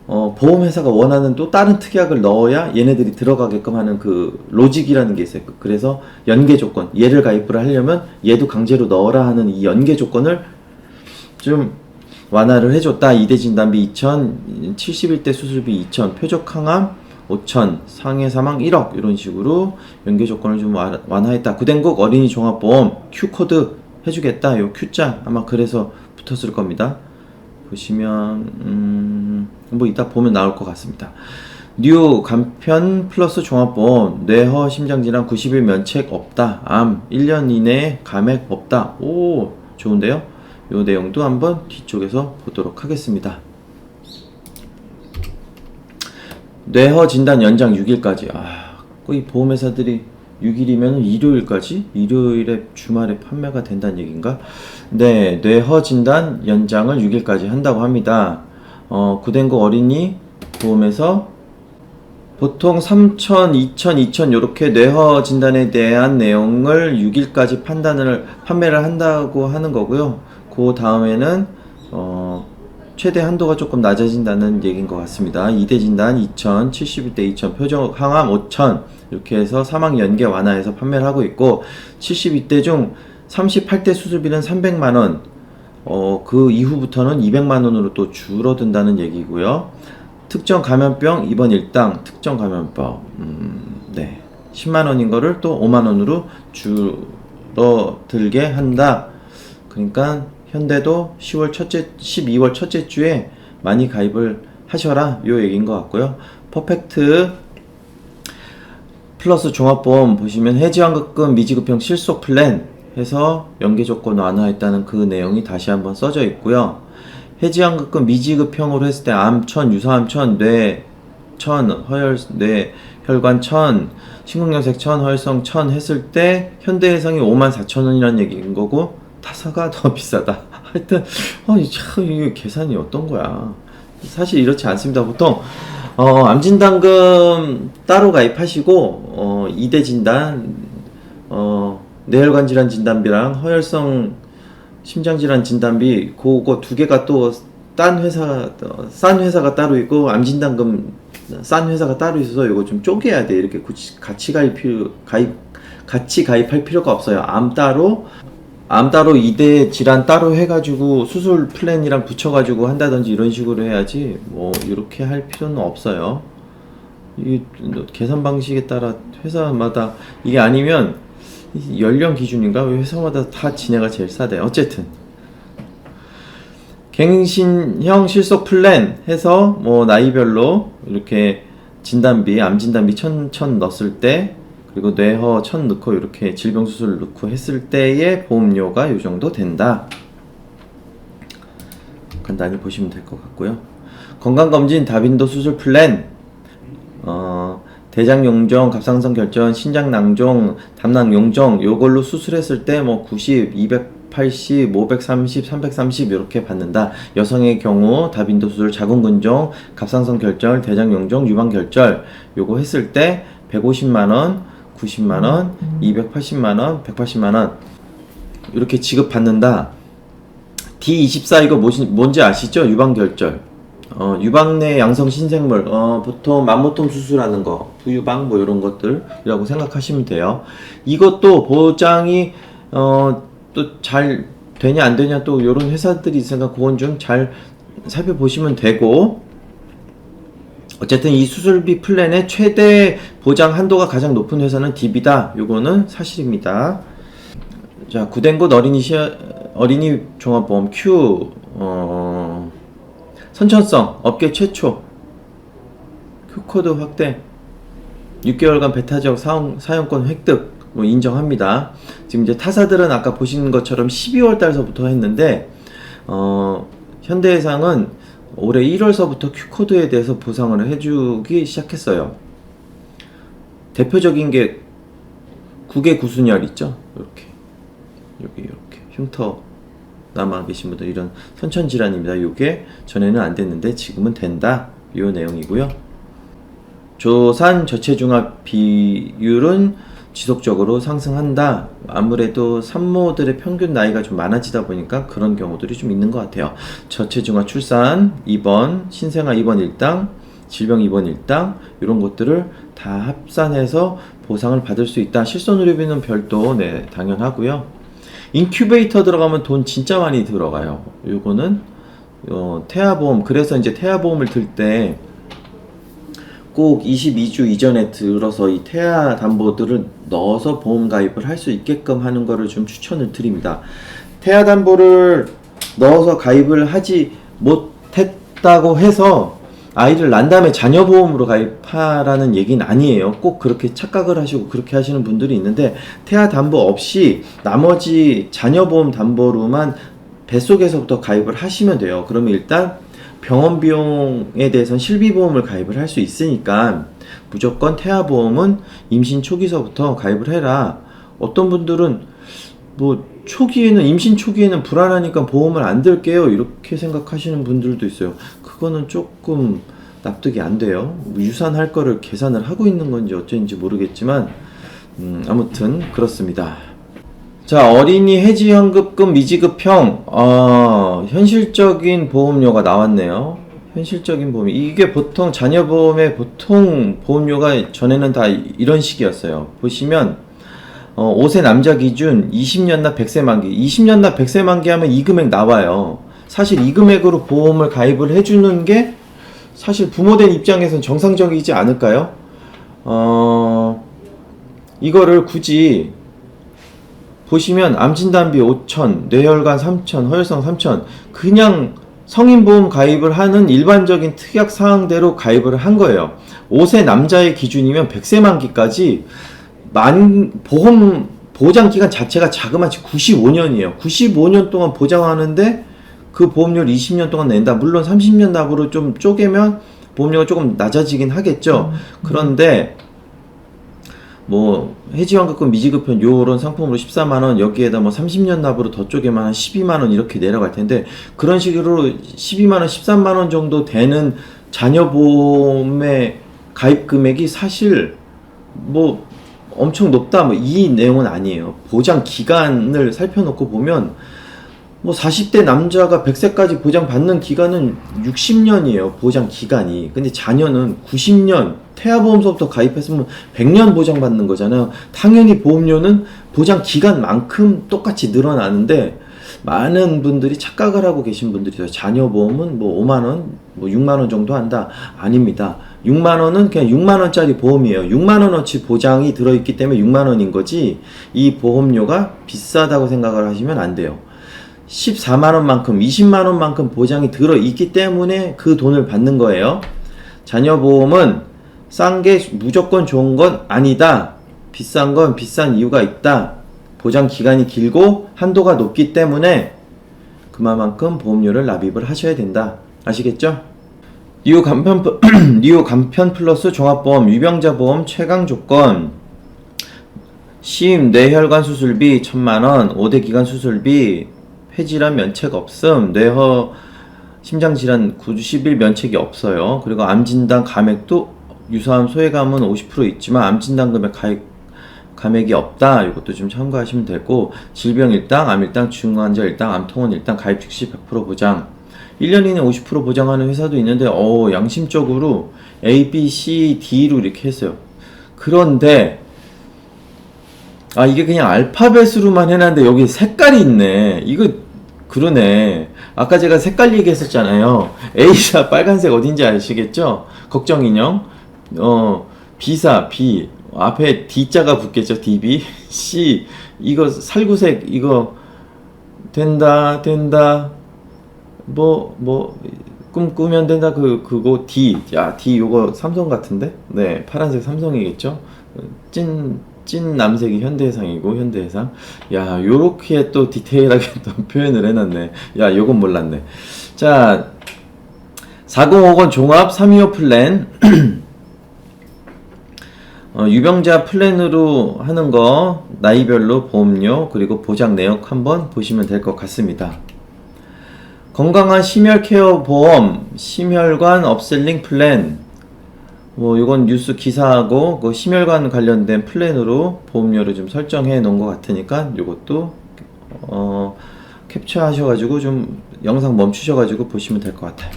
보험회사가 원하는 또 다른 특약을 넣어야 얘네들이 들어가게끔 하는 그 로직이라는 게 있어요. 그래서 연계 조건, 얘를 가입을 하려면 얘도 강제로 넣어라 하는 이 연계 조건을 좀 완화를 해줬다. 2대 진단비 2,000, 71대 수술비 2,000, 표적 항암 5,000, 상해 사망 1억 이런 식으로 연계 조건을 좀 완화했다. 구den국 어린이 종합보험 Q코드 해주겠다. 요 Q자 아마 그래서 붙었을 겁니다. 보시면 뭐 이따 보면 나올 것 같습니다. 뉴 간편 플러스 종합보험 뇌허 심장질환 90일 면책 없다. 암 1년 이내에 감액 없다. 오, 좋은데요? 요 내용도 한번 뒤쪽에서 보도록 하겠습니다. 뇌허 진단 연장 6일까지. 거의 보험회사들이 6일이면 일요일까지? 일요일에 주말에 판매가 된다는 얘기인가? 네, 뇌허 진단 연장을 6일까지 한다고 합니다. 구den국 어린이 보험에서 보통 3,000, 2,000, 2,000 요렇게 뇌허 진단에 대한 내용을 6일까지 판매를 한다고 하는 거고요. 그 다음에는 최대 한도가 조금 낮아진다는 얘기인 것 같습니다. 2대 진단 2,000, 71대 2,000, 표적 항암 5,000 이렇게 해서 사망 연계 완화해서 판매를 하고 있고 72대 중 38대 수술비는 300만원 그 이후부터는 200만원으로 또 줄어든다는 얘기고요. 특정 감염병 입원 일당 특정 감염병 네 10만원인 거를 또 5만원으로 줄어들게 한다. 그러니까 현대도 12월 첫째 주에 많이 가입을 하셔라 요 얘기인 것 같고요. 퍼펙트 플러스 종합보험 보시면 해지환급금 미지급형 실속 플랜 해서 연계 조건 완화했다는 그 내용이 다시 한번 써져 있고요. 해지환급금 미지급형으로 했을 때 암 1,000, 유사암 1,000, 뇌 1,000, 뇌혈관 1,000, 심근경색 1,000, 허혈성 1,000 했을 때 현대해상이 54,000원이라는 얘기인 거고 타사가 더 비싸다. 하여튼 참 이게 계산이 어떤 거야. 사실 이렇지 않습니다. 보통 암진단금 따로 가입하시고 2대 진단 뇌혈관 질환 진단비랑 허혈성 심장질환 진단비 그거 두 개가 또 싼 회사가 따로 있고 암진단금 싼 회사가 따로 있어서 이거 좀 쪼개야 돼. 이렇게 같이 가입할 필요가 없어요. 암 따로 2대 질환 따로 해가지고 수술 플랜이랑 붙여가지고 한다든지 이런 식으로 해야지 뭐 이렇게 할 필요는 없어요. 이 계산 방식에 따라 회사마다 이게 아니면 연령 기준인가? 회사마다 다 지네가 제일 싸대. 어쨌든 갱신형 실속 플랜 해서 뭐 나이별로 이렇게 진단비 암 진단비 1,000 넣었을 때 그리고 뇌허 1,000 넣고 이렇게 질병 수술 넣고 했을 때의 보험료가 이 정도 된다. 간단히 보시면 될 것 같고요. 건강검진 다빈도 수술 플랜 대장 용종, 갑상선 결전, 신장 낭종, 담낭 용종 요걸로 수술했을 때 뭐 90, 280, 530, 330 이렇게 받는다. 여성의 경우 다빈도 수술, 자궁근종, 갑상선 결절, 대장 용종, 유방 결절 요거 했을 때 150만원, 90만원, 280만원, 180만원 이렇게 지급받는다. D24 이거 뭔지 아시죠? 유방결절. 유방내 양성 신생물, 보통 만모통 수술하는 거, 부유방 뭐 이런 것들이라고 생각하시면 돼요. 이것도 보장이 또 잘 되냐 안 되냐 또 이런 회사들이 있으니까 그건 좀 잘 살펴보시면 되고, 어쨌든 이 수술비 플랜의 최대 보장 한도가 가장 높은 회사는 DB다. 요거는 사실입니다. 자, 구den국 어린이 종합보험 Q 선천성 업계 최초 Q코드 확대 6개월간 배타적 사용권 획득 뭐 인정합니다. 지금 이제 타사들은 아까 보신 것처럼 12월 달서부터 했는데 현대해상은 올해 1월서부터 Q코드에 대해서 보상을 해주기 시작했어요. 대표적인 게 국외 구순열 있죠? 이렇게 여기 이렇게 흉터 남아 계신 분들 이런 선천 질환입니다. 요게 전에는 안 됐는데 지금은 된다. 요 내용이고요. 조산 저체중압 비율은 지속적으로 상승한다. 아무래도 산모들의 평균 나이가 좀 많아지다 보니까 그런 경우들이 좀 있는 것 같아요. 저체중압 출산 입원, 신생아 입원 일당, 질병 입원 일당 이런 것들을 다 합산해서 보상을 받을 수 있다. 실손의료비는 별도 네 당연하고요. 인큐베이터 들어가면 돈 진짜 많이 들어가요. 요거는 태아보험, 그래서 이제 태아보험을 들 때 꼭 22주 이전에 들어서 이 태아 담보들을 넣어서 보험 가입을 할 수 있게끔 하는 거를 좀 추천을 드립니다. 태아 담보를 넣어서 가입을 하지 못했다고 해서 아이를 낳은 다음에 자녀보험으로 가입하라는 얘기는 아니에요. 꼭 그렇게 착각을 하시고 그렇게 하시는 분들이 있는데, 태아 담보 없이 나머지 자녀보험 담보로만 뱃속에서부터 가입을 하시면 돼요. 그러면 일단 병원 비용에 대해서는 실비보험을 가입을 할 수 있으니까 무조건 태아보험은 임신 초기서부터 가입을 해라. 어떤 분들은 뭐 초기에는, 임신 초기에는 불안하니까 보험을 안 들게요 이렇게 생각하시는 분들도 있어요. 그거는 조금 납득이 안 돼요. 유산할 거를 계산을 하고 있는 건지 어쩐지 모르겠지만 아무튼 그렇습니다. 자, 어린이 해지연금금 미지급형 현실적인 보험료가 나왔네요. 현실적인 보험, 이게 보통 자녀보험의 보통 보험료가 전에는 다 이런 식이었어요. 보시면 5세 남자 기준 20년 납 100세 만기, 20년 납 100세 만기 하면 이 금액 나와요. 사실 이 금액으로 보험을 가입을 해주는 게 사실 부모된 입장에서는 정상적이지 않을까요? 이거를 굳이 보시면 암진단비 5,000, 뇌혈관 3,000, 허혈성 3,000 그냥 성인보험 가입을 하는 일반적인 특약 사항대로 가입을 한 거예요. 5세 남자의 기준이면 100세 만기까지 보험 보장 기간 자체가 자그마치 95년이에요. 95년 동안 보장하는데 그 보험료를 20년 동안 낸다. 물론 30년 납으로 좀 쪼개면 보험료가 조금 낮아지긴 하겠죠. 그런데 뭐 해지연금금 미지급형 요런 상품으로 14만원, 여기에다 뭐 30년 납으로 더 쪼개면 한 12만원 이렇게 내려갈 텐데, 그런 식으로 12만원 13만원 정도 되는 자녀보험의 가입 금액이 사실 뭐 엄청 높다 뭐 이 내용은 아니에요. 보장 기간을 살펴놓고 보면 뭐 40대 남자가 100세까지 보장받는 기간은 60년이에요. 보장 기간이. 근데 자녀는 90년, 태아보험서부터 가입했으면 100년 보장받는 거잖아요. 당연히 보험료는 보장 기간만큼 똑같이 늘어나는데, 많은 분들이 착각을 하고 계신 분들이 있어요. 자녀보험은 뭐 5만원, 뭐 6만원 정도 한다. 아닙니다. 6만원은 그냥 6만원짜리 보험이에요. 6만원어치 보장이 들어있기 때문에 6만원인 거지, 이 보험료가 비싸다고 생각을 하시면 안 돼요. 14만원만큼, 20만원만큼 보장이 들어있기 때문에 그 돈을 받는 거예요. 자녀보험은 싼 게 무조건 좋은 건 아니다. 비싼 건 비싼 이유가 있다. 보장 기간이 길고 한도가 높기 때문에 그만큼 보험료를 납입을 하셔야 된다. 아시겠죠? 리오 간편 플러스 종합보험 유병자보험 최강 조건: 심 뇌혈관 수술비 1,000만원, 5대 기관 수술비, 폐질환 면책 없음, 뇌허 심장질환 90일 면책이 없어요. 그리고 암진단 감액도 유사암 소외감은 50% 있지만 암진단 금액 감액이 없다. 이것도 좀 참고하시면 되고, 질병 일당, 암 일당, 중환자 일당, 암통원 일당 가입 즉시 100% 보장, 1년 이내 50% 보장하는 회사도 있는데 양심적으로 A, B, C, D로 이렇게 했어요. 그런데 이게 그냥 알파벳으로만 해놨는데 여기 색깔이 있네. 이거 그러네. 아까 제가 색깔 얘기했었잖아요. A사 빨간색 어딘지 아시겠죠? 걱정인형. B사 B 앞에 D자가 붙겠죠. DB. C 이거 살구색 이거 된다 꿈꾸면 된다. 그거 D. 야, D 요거 삼성 같은데? 네, 파란색 삼성이겠죠? 찐 남색이 현대해상이고, 현대해상. 야, 요렇게 또 디테일하게 또 표현을 해놨네. 야, 요건 몰랐네. 자, 4050 종합 325 플랜. 유병자 플랜으로 하는 거, 나이별로 보험료, 그리고 보장 내역 한번 보시면 될 것 같습니다. 건강한 심혈 케어 보험, 심혈관 업셀링 플랜. 뭐, 이건 뉴스 기사하고, 그 심혈관 관련된 플랜으로 보험료를 좀 설정해 놓은 것 같으니까, 요것도, 캡처 하셔가지고, 좀, 영상 멈추셔가지고 보시면 될 것 같아요.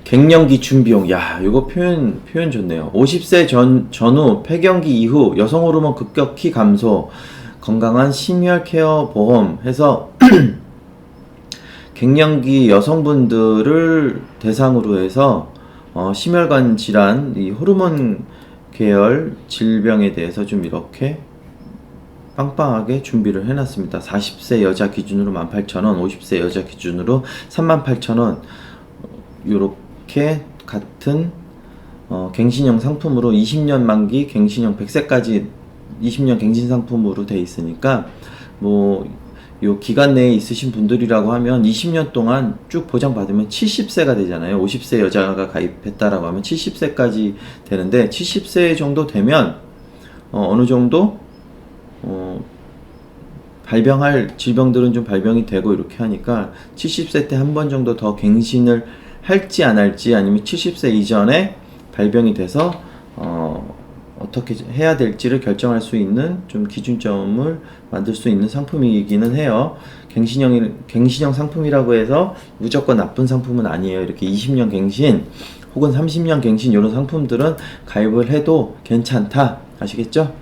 갱년기 준비용. 야, 요거 표현 좋네요. 50세 전후, 폐경기 이후, 여성 호르몬 급격히 감소, 건강한 심혈 케어 보험 해서, 갱년기 여성분들을 대상으로 해서 심혈관 질환, 이 호르몬 계열 질병에 대해서 좀 이렇게 빵빵하게 준비를 해놨습니다. 40세 여자 기준으로 18,000원, 50세 여자 기준으로 38,000원, 요렇게 같은 갱신형 상품으로 20년 만기 갱신형 100세까지 20년 갱신 상품으로 돼 있으니까 뭐 요 기간 내에 있으신 분들이라고 하면 20년 동안 쭉 보장받으면 70세가 되잖아요. 50세 여자가 가입했다라고 하면 70세까지 되는데 70세 정도 되면 어느 정도 발병할 질병들은 좀 발병이 되고 이렇게 하니까 70세 때 한 번 정도 더 갱신을 할지 안 할지, 아니면 70세 이전에 발병이 돼서 어떻게 해야 될지를 결정할 수 있는 좀 기준점을 만들 수 있는 상품이기는 해요. 갱신형 상품이라고 해서 무조건 나쁜 상품은 아니에요. 이렇게 20년 갱신 혹은 30년 갱신 이런 상품들은 가입을 해도 괜찮다. 아시겠죠?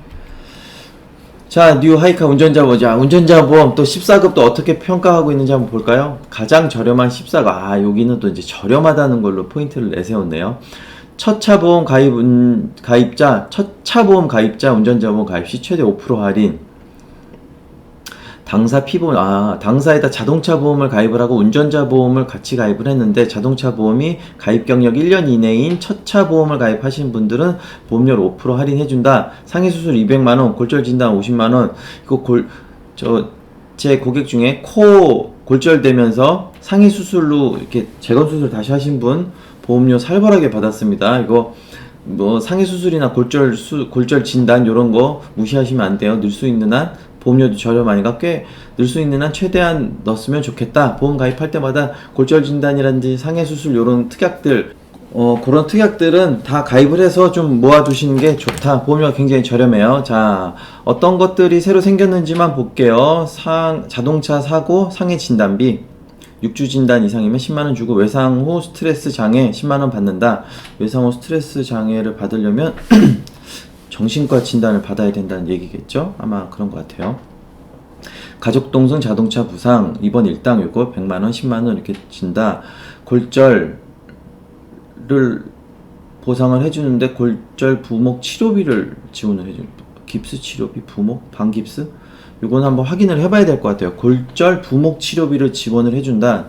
자, 뉴 하이카 운전자 보자. 운전자 보험 또 14급 또 어떻게 평가하고 있는지 한번 볼까요? 가장 저렴한 14급. 여기는 또 이제 저렴하다는 걸로 포인트를 내세웠네요. 첫차 보험 가입자, 운전자 보험 가입 시 최대 5% 할인. 당사 피보험, 당사에다 자동차 보험을 가입을 하고 운전자 보험을 같이 가입을 했는데, 자동차 보험이 가입 경력 1년 이내인 첫차 보험을 가입하신 분들은 보험료를 5% 할인해준다. 상해 수술 200만원, 골절 진단 50만원. 이거 제 고객 중에 코 골절되면서 상해 수술로 이렇게 재건 수술 다시 하신 분 보험료 살벌하게 받았습니다. 이거 뭐 상해 수술이나 골절 진단 요런 거 무시하시면 안 돼요. 넣을 수 있는 한 보험료도 저렴하니까 꽤 넣을 수 있는 한 최대한 넣었으면 좋겠다. 보험 가입할 때마다 골절 진단이라든지 상해 수술 요런 특약들, 그런 특약들은 다 가입을 해서 좀 모아두시는 게 좋다. 보험료가 굉장히 저렴해요. 자, 어떤 것들이 새로 생겼는지만 볼게요. 자동차 사고 상해 진단비 6주 진단 이상이면 10만원 주고, 외상 후 스트레스 장애 10만원 받는다. 외상 후 스트레스 장애를 받으려면 정신과 진단을 받아야 된다는 얘기겠죠? 아마 그런 것 같아요. 가족 동승 자동차 부상 입원 일당 요거 100만원, 10만원 이렇게 진다. 골절을 보상을 해주는데 골절 부목 치료비를 지원을 해줍니다. 깁스 치료비, 부목, 반깁스? 요건 한번 확인을 해봐야 될 것 같아요. 골절 부목 치료비를 지원을 해준다.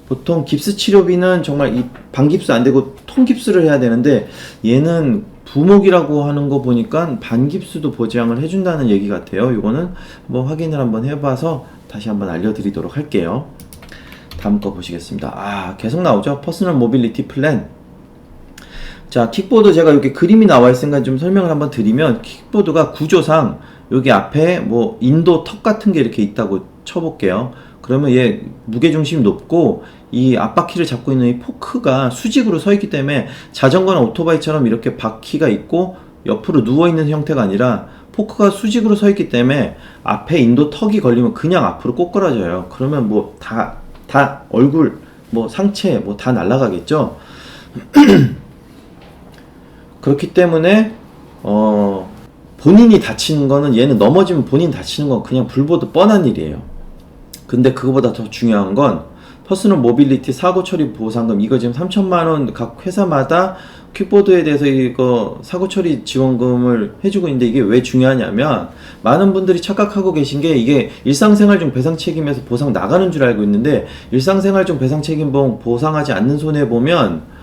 보통 깁스 치료비는 정말 이 반깁스 안 되고 통깁스를 해야 되는데, 얘는 부목이라고 하는 거 보니까 반깁스도 보장을 해준다는 얘기 같아요. 요거는 뭐 확인을 한번 해봐서 다시 한번 알려드리도록 할게요. 다음 거 보시겠습니다. 계속 나오죠. 퍼스널 모빌리티 플랜. 자, 킥보드 제가 이렇게 그림이 나와 있으니까 좀 설명을 한번 드리면, 킥보드가 구조상 여기 앞에 뭐 인도 턱 같은 게 이렇게 있다고 쳐볼게요. 그러면 얘 무게중심이 높고 이 앞바퀴를 잡고 있는 이 포크가 수직으로 서 있기 때문에 자전거나 오토바이처럼 이렇게 바퀴가 있고 옆으로 누워있는 형태가 아니라 포크가 수직으로 서 있기 때문에 앞에 인도 턱이 걸리면 그냥 앞으로 꼬꾸라져요. 그러면 뭐 다 얼굴, 뭐 상체 뭐 다 날아가겠죠. 그렇기 때문에 본인이 다치는 거는, 얘는 넘어지면 본인 다치는 건 그냥 불보듯 뻔한 일이에요. 근데 그거보다 더 중요한 건 퍼스널 모빌리티 사고 처리 보상금 이거 지금 3천만 원 각 회사마다 퀵보드에 대해서 이거 사고 처리 지원금을 해주고 있는데 이게 왜 중요하냐면 많은 분들이 착각하고 계신 게 이게 일상생활 중 배상 책임에서 보상 나가는 줄 알고 있는데 일상생활 중 배상 책임보험 보상하지 않는 손해 보면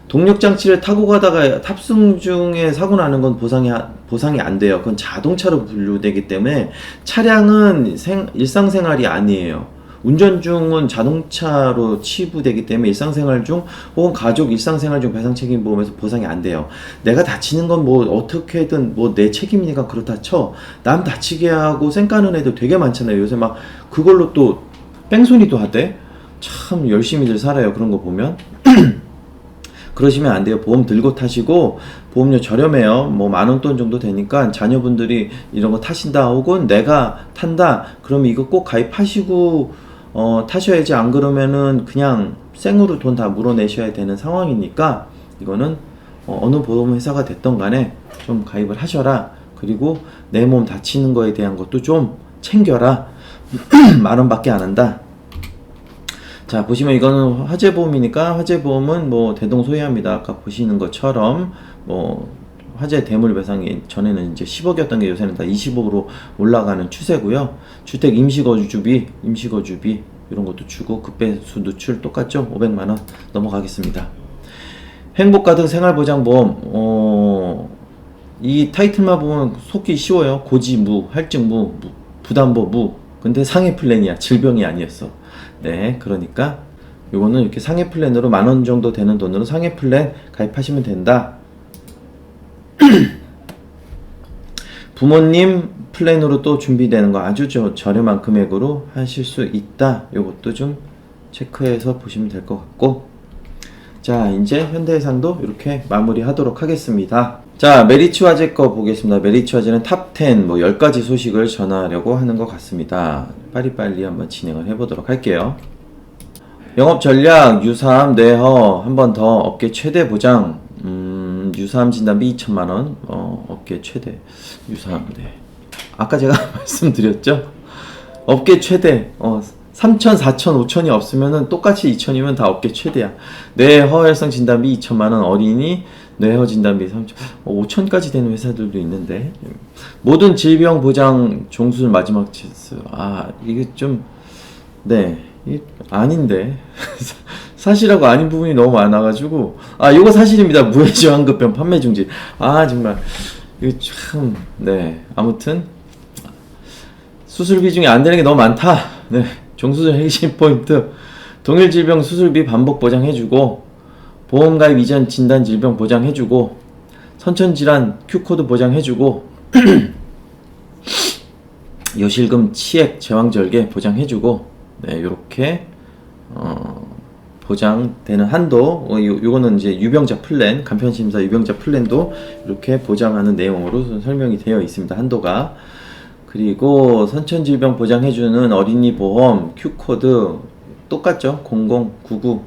동력 장치를 타고 가다가 탑승 중에 사고 나는 건 보상이 안 돼요. 그건 자동차로 분류되기 때문에 차량은 일상생활이 아니에요. 운전 중은 자동차로 치부되기 때문에 일상생활 중 혹은 가족 일상생활 중 배상책임보험에서 보상이 안 돼요. 내가 다치는 건 뭐 어떻게든 뭐 내 책임이니까 그렇다 쳐. 남 다치게 하고 쌩까는 애들 되게 많잖아요. 요새 막 그걸로 또 뺑소니도 하대. 참 열심히들 살아요. 그런 거 보면. 그러시면 안 돼요. 보험 들고 타시고 보험료 저렴해요. 뭐 10,000원 돈 정도 되니까 자녀분들이 이런 거 타신다 혹은 내가 탄다 그러면 이거 꼭 가입하시고 타셔야지. 안 그러면은 그냥 생으로 돈 다 물어내셔야 되는 상황이니까 이거는 어느 보험회사가 됐던 간에 좀 가입을 하셔라. 그리고 내 몸 다치는 거에 대한 것도 좀 챙겨라. 10,000원 밖에 안 한다. 자, 보시면 이거는 화재보험이니까 화재보험은 뭐 대동소이합니다. 아까 보시는 것처럼 뭐 화재 대물 배상이 전에는 이제 10억이었던 게 요새는 다 20억으로 올라가는 추세고요. 주택 임시거주비 이런 것도 주고 급배수 누출 똑같죠? 500만 원 넘어가겠습니다. 행복가득 생활보장보험 이 타이틀만 보면 속기 쉬워요. 고지무, 할증무, 부담보무. 근데 상해 플랜이야. 질병이 아니었어. 네, 그러니까 요거는 이렇게 상해 플랜으로 10,000원 정도 되는 돈으로 상해 플랜 가입하시면 된다. 부모님 플랜으로 또 준비되는 거 아주 저렴한 금액으로 하실 수 있다. 요것도 좀 체크해서 보시면 될 것 같고, 자 이제 현대해상도 이렇게 마무리 하도록 하겠습니다. 자, 메리츠 화재 거 보겠습니다. 메리츠 화재는 탑10 뭐 10가지 소식을 전하려고 하는 것 같습니다. 빨리빨리 한번 진행을 해보도록 할게요. 영업 전략, 유사암, 뇌허, 한 번 더 업계 최대 보장, 유사암 진단비 2,000만원, 업계 최대, 유사암, 네. 아까 제가 말씀드렸죠? 업계 최대, 3,000, 4,000, 5,000이 없으면은 똑같이 2,000이면 다 업계 최대야. 뇌허혈성 진단비 2,000만원, 어린이, 뇌허 진단비 3,000, 5,000까지 되는 회사들도 있는데, 모든 질병 보장 종수술 마지막 치수, 이게 좀, 네, 아닌데. 사실하고 아닌 부분이 너무 많아가지고, 요거 사실입니다. 무해지환급병 판매 중지. 정말, 이거 참, 네. 아무튼, 수술비 중에 안 되는 게 너무 많다. 네. 종수술 핵심 포인트. 동일 질병 수술비 반복 보장해주고, 보험가입 이전 진단 질병 보장해주고, 선천질환 Q코드 보장해주고, 여실금 치액 제왕절개 보장해주고, 네, 요렇게, 보장되는 한도, 요거는 이제 유병자 플랜, 간편심사 유병자 플랜도 이렇게 보장하는 내용으로 설명이 되어 있습니다. 한도가. 그리고 선천질병 보장해주는 어린이 보험, Q코드, 똑같죠? 0099,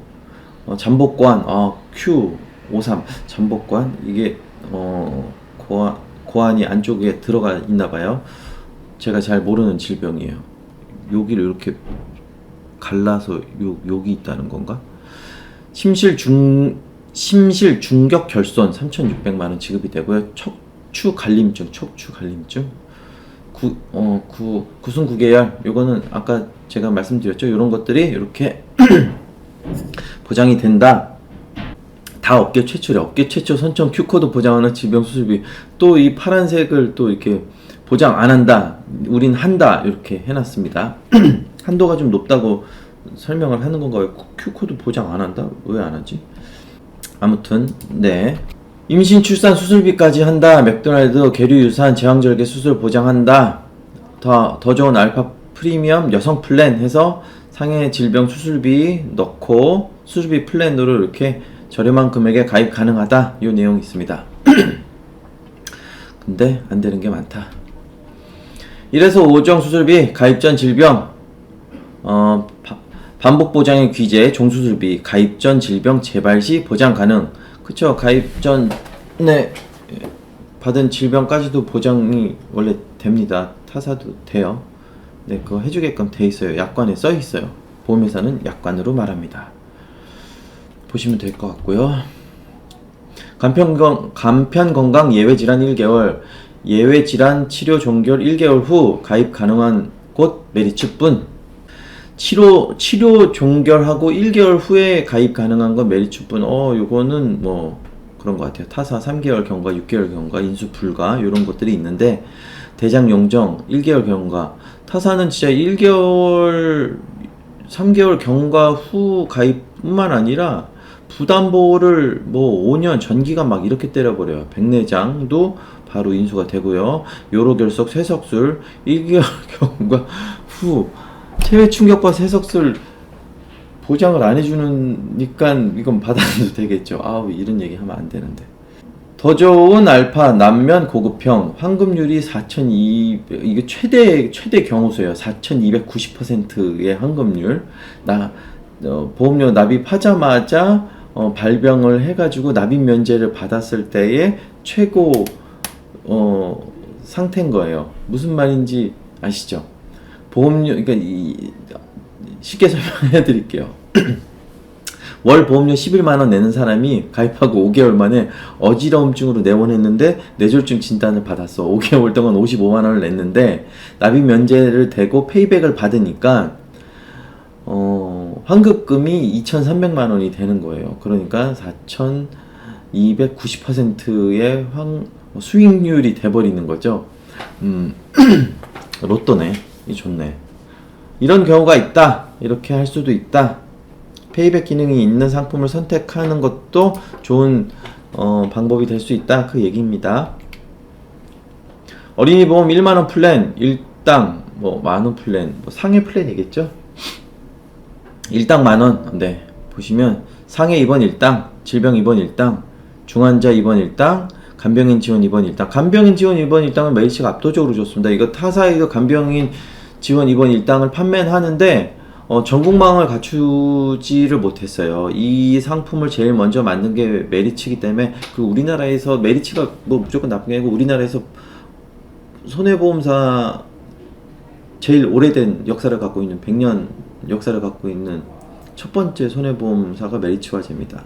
잠복관, Q53, 잠복관, 이게, 고환이 안쪽에 들어가 있나봐요. 제가 잘 모르는 질병이에요. 여기를 이렇게 갈라서 여기 있다는 건가? 심실 중격 결손 3,600만원 지급이 되고요. 척추 갈림증, 구순 9개열, 요거는 아까 제가 말씀드렸죠. 요런 것들이 이렇게 보장이 된다. 다 업계 최초래. 업계 최초 선천 Q코드 보장하는 질병 수술비. 또 이 파란색을 또 이렇게 보장 안 한다. 우린 한다. 이렇게 해놨습니다. 한도가 좀 높다고 설명을 하는 건가요? Q코드 보장 안 한다? 왜 안 하지? 아무튼, 네. 임신, 출산, 수술비까지 한다. 맥도날드, 계류, 유산, 제왕절개 수술 보장한다. 더 좋은 알파 프리미엄 여성 플랜 해서 상해 질병 수술비 넣고 수술비 플랜으로 이렇게 저렴한 금액에 가입 가능하다. 이 내용이 있습니다. 근데 안 되는 게 많다. 이래서 5종 수술비, 가입 전 질병, 반복 보장의 귀재, 종수술비, 가입 전 질병 재발 시 보장 가능. 그쵸? 가입 전에 받은 질병까지도 보장이 원래 됩니다. 타사도 돼요. 네, 그거 해주게끔 돼 있어요. 약관에 써 있어요. 보험회사는 약관으로 말합니다. 보시면 될 것 같고요. 간편건강 예외질환 1개월, 예외질환 치료 종결 1개월 후 가입 가능한 곳 메리츠뿐. 치료 종결하고 1개월 후에 가입 가능한 건 메리츠뿐. 요거는 뭐 그런 것 같아요. 타사 3개월 경과, 6개월 경과, 인수 불가 이런 것들이 있는데, 대장 용정 1개월 경과, 타사는 진짜 1개월 3개월 경과 후 가입뿐만 아니라 부담보를 뭐 5년 전기가 막 이렇게 때려버려요. 백내장도 바로 인수가 되고요. 요로결석 쇠석술 1개월 경과 후 체외 충격과 쇠석술 보장을 안 해주니까 이건 받아도 되겠죠. 이런 얘기 하면 안 되는데. 더 좋은 알파 남면 고급형 환급률이 4,200, 이게 최대 경우수예요. 4,290%의 환급률. 보험료 납입하자마자 발병을 해가지고 납입 면제를 받았을 때의 최고 상태인 거예요. 무슨 말인지 아시죠? 보험료, 그러니까 쉽게 설명해 드릴게요. 월 보험료 11만원 내는 사람이 가입하고 5개월 만에 어지러움증으로 내원했는데 뇌졸중 진단을 받았어. 5개월 동안 55만원을 냈는데 납입 면제를 대고 페이백을 받으니까 환급금이 2,300만원이 되는 거예요. 그러니까 4,290%의 수익률이 돼버리는 거죠. 로또네. 이 좋네. 이런 경우가 있다. 이렇게 할 수도 있다. 페이백 기능이 있는 상품을 선택하는 것도 좋은 방법이 될 수 있다. 그 얘기입니다. 어린이 보험 1만원 플랜, 일당 뭐 만원 플랜, 뭐 상해 플랜이겠죠? 일당 만원. 네, 보시면 상해 입원 일당, 질병 입원 일당, 중환자 입원 일당, 간병인 지원 입원 일당. 간병인 지원 입원 일당은 메리츠가 압도적으로 좋습니다. 이거 타사에서 간병인 지원 입원 일당을 판매는 하는데 전국망을 갖추지를 못했어요. 이 상품을 제일 먼저 만든 게 메리츠이기 때문에, 그 우리나라에서 메리츠가 뭐 무조건 나쁜 게 아니고 우리나라에서 손해보험사 제일 오래된 역사를 갖고 있는 100년 역사를 갖고 있는 첫 번째 손해보험사가 메리츠화재입니다.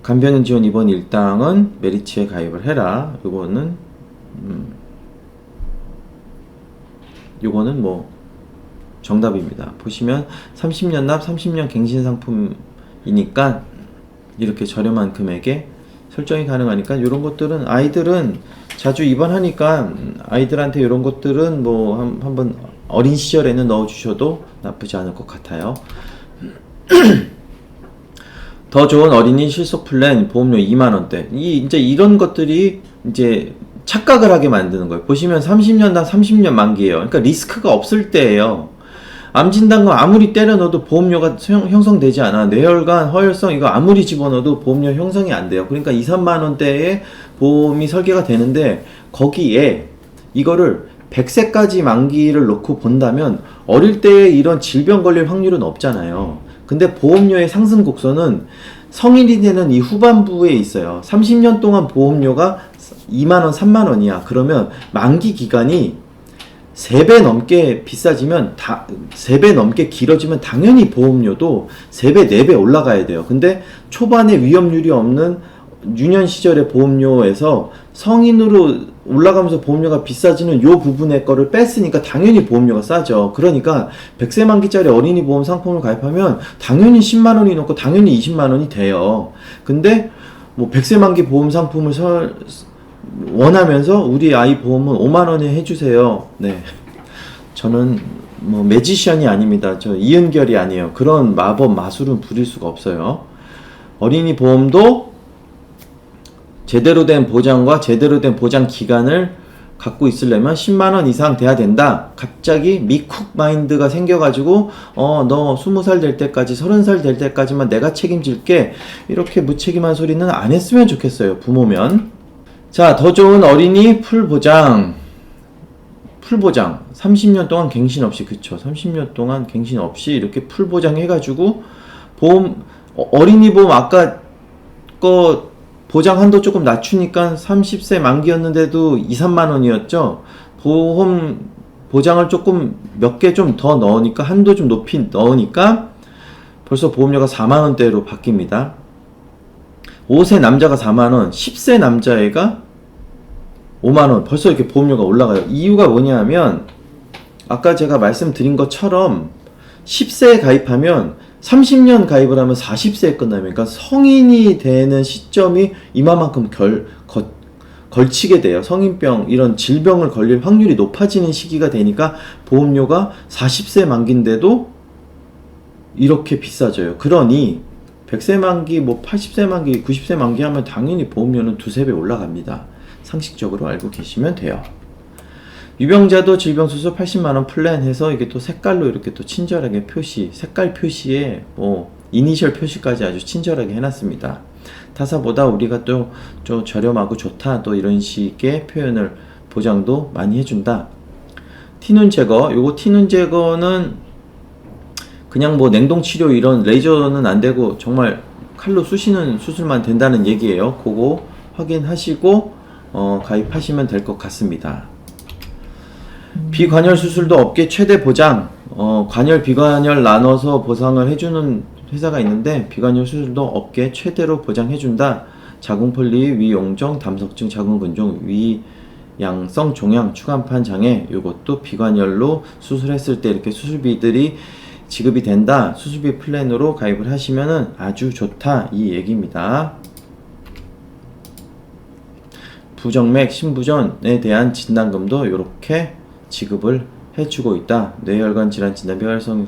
간병인 지원 입원 일당은 메리츠에 가입을 해라. 요거는 뭐 정답입니다. 보시면 30년 납 30년 갱신 상품이니까 이렇게 저렴한 금액에 설정이 가능하니까, 이런 것들은 아이들은 자주 입원하니까 아이들한테 이런 것들은 뭐 한번 어린 시절에는 넣어 주셔도 나쁘지 않을 것 같아요. 더 좋은 어린이 실속 플랜 보험료 2만원대. 이제 이런 것들이 이제 착각을 하게 만드는 거예요. 보시면 30년당 30년 만기예요. 그러니까 리스크가 없을 때예요. 암 진단금 아무리 때려 넣어도 보험료가 형성되지 않아. 뇌혈관, 허혈성 이거 아무리 집어넣어도 보험료 형성이 안 돼요. 그러니까 2, 3만 원대의 보험이 설계가 되는데, 거기에 이거를 100세까지 만기를 놓고 본다면 어릴 때 이런 질병 걸릴 확률은 없잖아요. 근데 보험료의 상승 곡선은 성인이 되는 이 후반부에 있어요. 30년 동안 보험료가 2만원, 3만원이야. 그러면 만기 기간이 3배 넘게 비싸지면 3배 넘게 길어지면 당연히 보험료도 3배, 4배 올라가야 돼요. 근데 초반에 위험률이 없는 유년 시절의 보험료에서 성인으로 올라가면서 보험료가 비싸지는 요 부분의 거를 뺐으니까 당연히 보험료가 싸죠. 그러니까 100세 만기짜리 어린이 보험 상품을 가입하면 당연히 10만원이 넘고 당연히 20만원이 돼요. 근데 뭐 100세 만기 보험 상품을 원하면서 우리 아이 보험은 5만원에 해주세요. 네, 저는 뭐 매지션이 아닙니다. 저 이은결이 아니에요. 그런 마법 마술은 부릴 수가 없어요. 어린이 보험도 제대로 된 보장과 제대로 된 보장 기간을 갖고 있으려면 10만원 이상 돼야 된다. 갑자기 미쿡 마인드가 생겨가지고 너 20살 될 때까지 30살 될 때까지만 내가 책임질게, 이렇게 무책임한 소리는 안 했으면 좋겠어요, 부모면. 자, 더 좋은 어린이 풀보장. 30년 동안 갱신 없이, 그쵸, 30년 동안 갱신 없이 이렇게 풀보장 해가지고 보험, 어린이 보험 아까 거 보장 한도 조금 낮추니까 30세 만기였는데도 2, 3만원이었죠. 보험 보장을 조금 몇 개 좀 더 넣으니까 한도 좀 높이 넣으니까 벌써 보험료가 4만원대로 바뀝니다. 5세 남자가 4만원, 10세 남자애가 5만원, 벌써 이렇게 보험료가 올라가요. 이유가 뭐냐 하면 아까 제가 말씀드린 것처럼 10세에 가입하면 30년 가입을 하면 40세에 끝납니다. 그러니까 성인이 되는 시점이 이만큼 걸치게 돼요. 성인병, 이런 질병을 걸릴 확률이 높아지는 시기가 되니까 보험료가 40세 만기인데도 이렇게 비싸져요. 그러니 100세 만기, 80세 만기, 90세 만기 하면 당연히 보험료는 두세 배 올라갑니다. 상식적으로 알고 계시면 돼요. 유병자도 질병수술 80만원 플랜 해서 이게 또 색깔로 이렇게 또 친절하게 색깔 표시에 이니셜 표시까지 아주 친절하게 해놨습니다. 타사보다 우리가 또 좀 저렴하고 좋다, 또 이런 식의 표현을, 보장도 많이 해준다. 티눈 제거, 요거 티눈 제거는 그냥 냉동치료 이런 레이저는 안 되고 정말 칼로 쑤시는 수술만 된다는 얘기예요. 그거 확인하시고 가입하시면 될 것 같습니다. 비관열 수술도 업계 최대 보장, 관열 비관열 나눠서 보상을 해주는 회사가 있는데 비관열 수술도 업계 최대로 보장해준다. 자궁폴리, 위용종, 담석증, 자궁근종, 위양성 종양, 추간판 장애, 요것도 비관열로 수술했을 때 이렇게 수술비들이 지급이 된다. 수술비 플랜으로 가입을 하시면은 아주 좋다, 이 얘기입니다. 부정맥, 신부전에 대한 진단금도 이렇게 지급을 해주고 있다. 뇌혈관 질환 진단비, 활성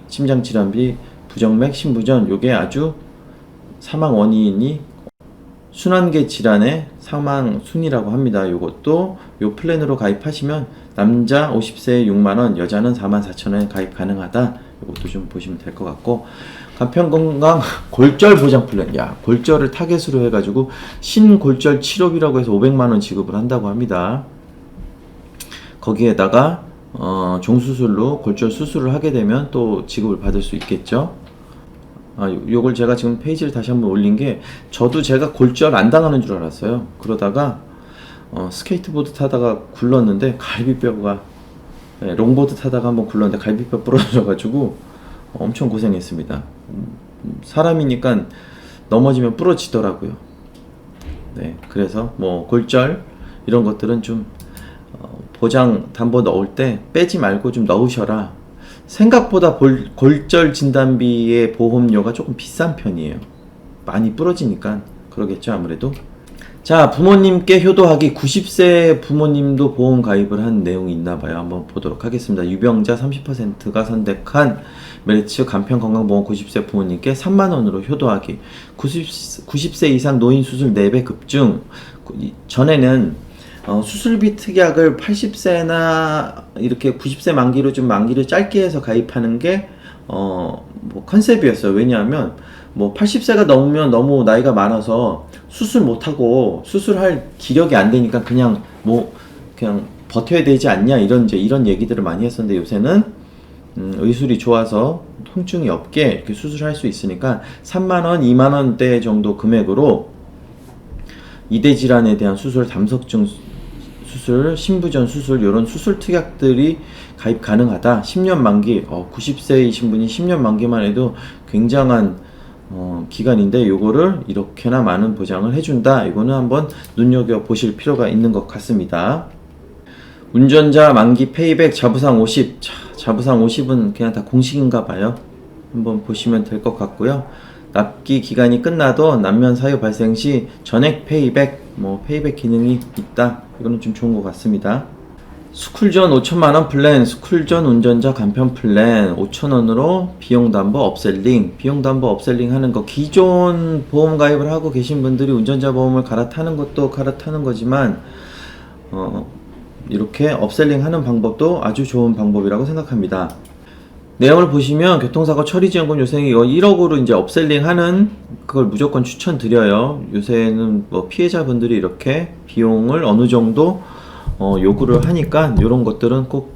심장 질환비, 부정맥, 신부전, 요게 아주 사망 원인이 순환계 질환의 사망 순위라고 합니다. 요것도 요 플랜으로 가입하시면 남자 50세에 6만원, 여자는 44,000원에 가입 가능하다. 요것도 좀 보시면 될 것 같고, 간편건강 골절 보장 플랜, 골절을 타겟으로 해가지고 신골절 치료비라고 해서 500만원 지급을 한다고 합니다. 거기에다가 종수술로 골절 수술을 하게 되면 또 지급을 받을 수 있겠죠. 요걸 제가 지금 페이지를 다시 한번 올린 게, 저도 제가 골절 안 당하는 줄 알았어요. 그러다가 스케이트보드 타다가 굴렀는데 갈비뼈가, 롱보드 타다가 한번 굴렀는데 갈비뼈 부러져가지고 엄청 고생했습니다. 사람이니까 넘어지면 부러지더라고요. 네, 그래서 골절 이런 것들은 좀 보장 담보 넣을 때 빼지 말고 좀 넣으셔라. 생각보다 골절 진단비의 보험료가 조금 비싼 편이에요. 많이 부러지니까 그러겠죠, 아무래도. 자, 부모님께 효도하기, 90세 부모님도 보험 가입을 한 내용이 있나봐요. 한번 보도록 하겠습니다. 유병자 30%가 선택한 메리츠 간편건강보험 90세 부모님께 3만원으로 효도하기, 90세 이상 노인 수술 4배 급증. 전에는 수술비 특약을 80세나 이렇게 90세 만기로 좀 만기를 짧게 해서 가입하는 게 컨셉이었어요. 왜냐하면 80세가 넘으면 너무 나이가 많아서 수술 못하고 수술할 기력이 안 되니까 그냥 버텨야 되지 않냐, 이런 얘기들을 많이 했었는데, 요새는 의술이 좋아서 통증이 없게 이렇게 수술할 수 있으니까 3만원, 2만원대 정도 금액으로 이대 질환에 대한 수술, 담석증 수술, 신부전 수술, 이런 수술 특약들이 가입 가능하다. 10년 만기, 90세이신 분이 10년 만기만 해도 굉장한 기간인데 요거를 이렇게나 많은 보장을 해준다. 이거는 한번 눈여겨보실 필요가 있는 것 같습니다. 운전자 만기 페이백 자부상 50. 자부상 50은 그냥 다 공식인가 봐요. 한번 보시면 될 것 같고요. 납기 기간이 끝나도 난면 사유 발생 시 전액 페이백, 페이백 기능이 있다. 이거는 좀 좋은 것 같습니다. 스쿨존 5천만원 플랜, 스쿨존 운전자 간편 플랜 5천원으로 비용담보 업셀링. 비용담보 업셀링 하는 거, 기존 보험 가입을 하고 계신 분들이 운전자 보험을 갈아타는 것도 갈아타는 거지만 이렇게 업셀링 하는 방법도 아주 좋은 방법이라고 생각합니다. 내용을 보시면 교통사고 처리지원금 요새 이거 1억으로 이제 업셀링 하는, 그걸 무조건 추천드려요. 요새는 피해자분들이 이렇게 비용을 어느 정도 요구를 하니까 이런 것들은 꼭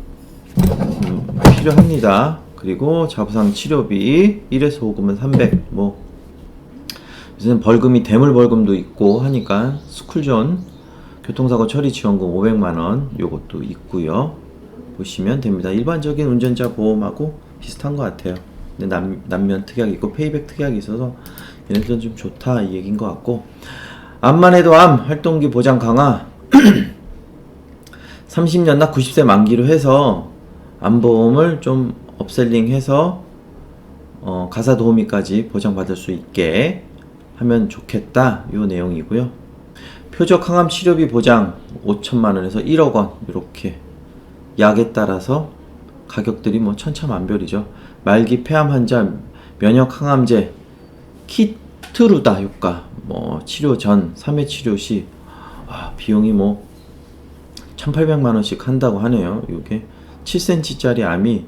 필요합니다. 그리고 자부상 치료비 1에서 5금은 300, 요새는 벌금이 대물 벌금도 있고 하니까 스쿨존 교통사고 처리 지원금 500만원 요것도 있고요. 보시면 됩니다. 일반적인 운전자 보험하고 비슷한 것 같아요. 근데 남면 특약이 있고 페이백 특약이 있어서 얘네들은 좀 좋다 이 얘기인 것 같고, 암만 해도 암 활동기 보장 강화 30년 나 90세 만기로 해서 암보험을 좀 업셀링해서 가사 도우미까지 보장받을 수 있게 하면 좋겠다 요 내용이고요. 표적 항암 치료비 보장 5천만원에서 1억원 이렇게 약에 따라서 가격들이 뭐 천차만별이죠. 말기 폐암 환자 면역 항암제 키트루다 효과, 뭐 치료 전 3회 치료 시 비용이 뭐 1800만원씩 한다고 하네요. 요게 7cm짜리 암이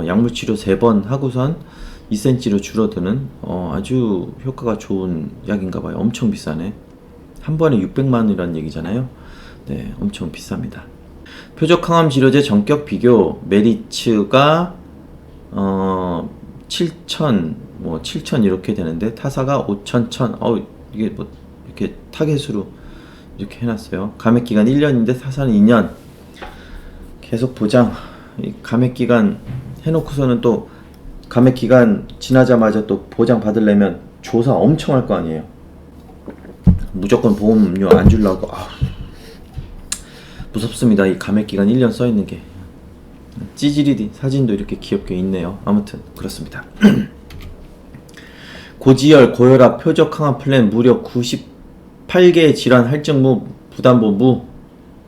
약물 치료 3번 하고선 2cm로 줄어드는 아주 효과가 좋은 약인가봐요. 엄청 비싸네. 한 번에 600만원이라는 얘기잖아요. 네, 엄청 비쌉니다. 표적 항암 치료제 전격 비교 메리츠가 7,000 뭐 7,000 이렇게 되는데 타사가 5,000, 1,000. 이게 뭐 이렇게 타겟으로 이렇게 해놨어요. 감액 기간 1년인데 타사는 2년. 계속 보장. 이 감액 기간 해놓고서는 또 감액 기간 지나자마자 또 보장 받으려면 조사 엄청 할 거 아니에요. 무조건 보험료 안 주려고. 무섭습니다. 이 감액 기간 1년 써 있는 게. 찌질이 사진도 이렇게 귀엽게 있네요. 아무튼 그렇습니다. 고지혈, 고혈압, 표적 항암 플랜 무려 98개의 질환 할증무 부담보 무.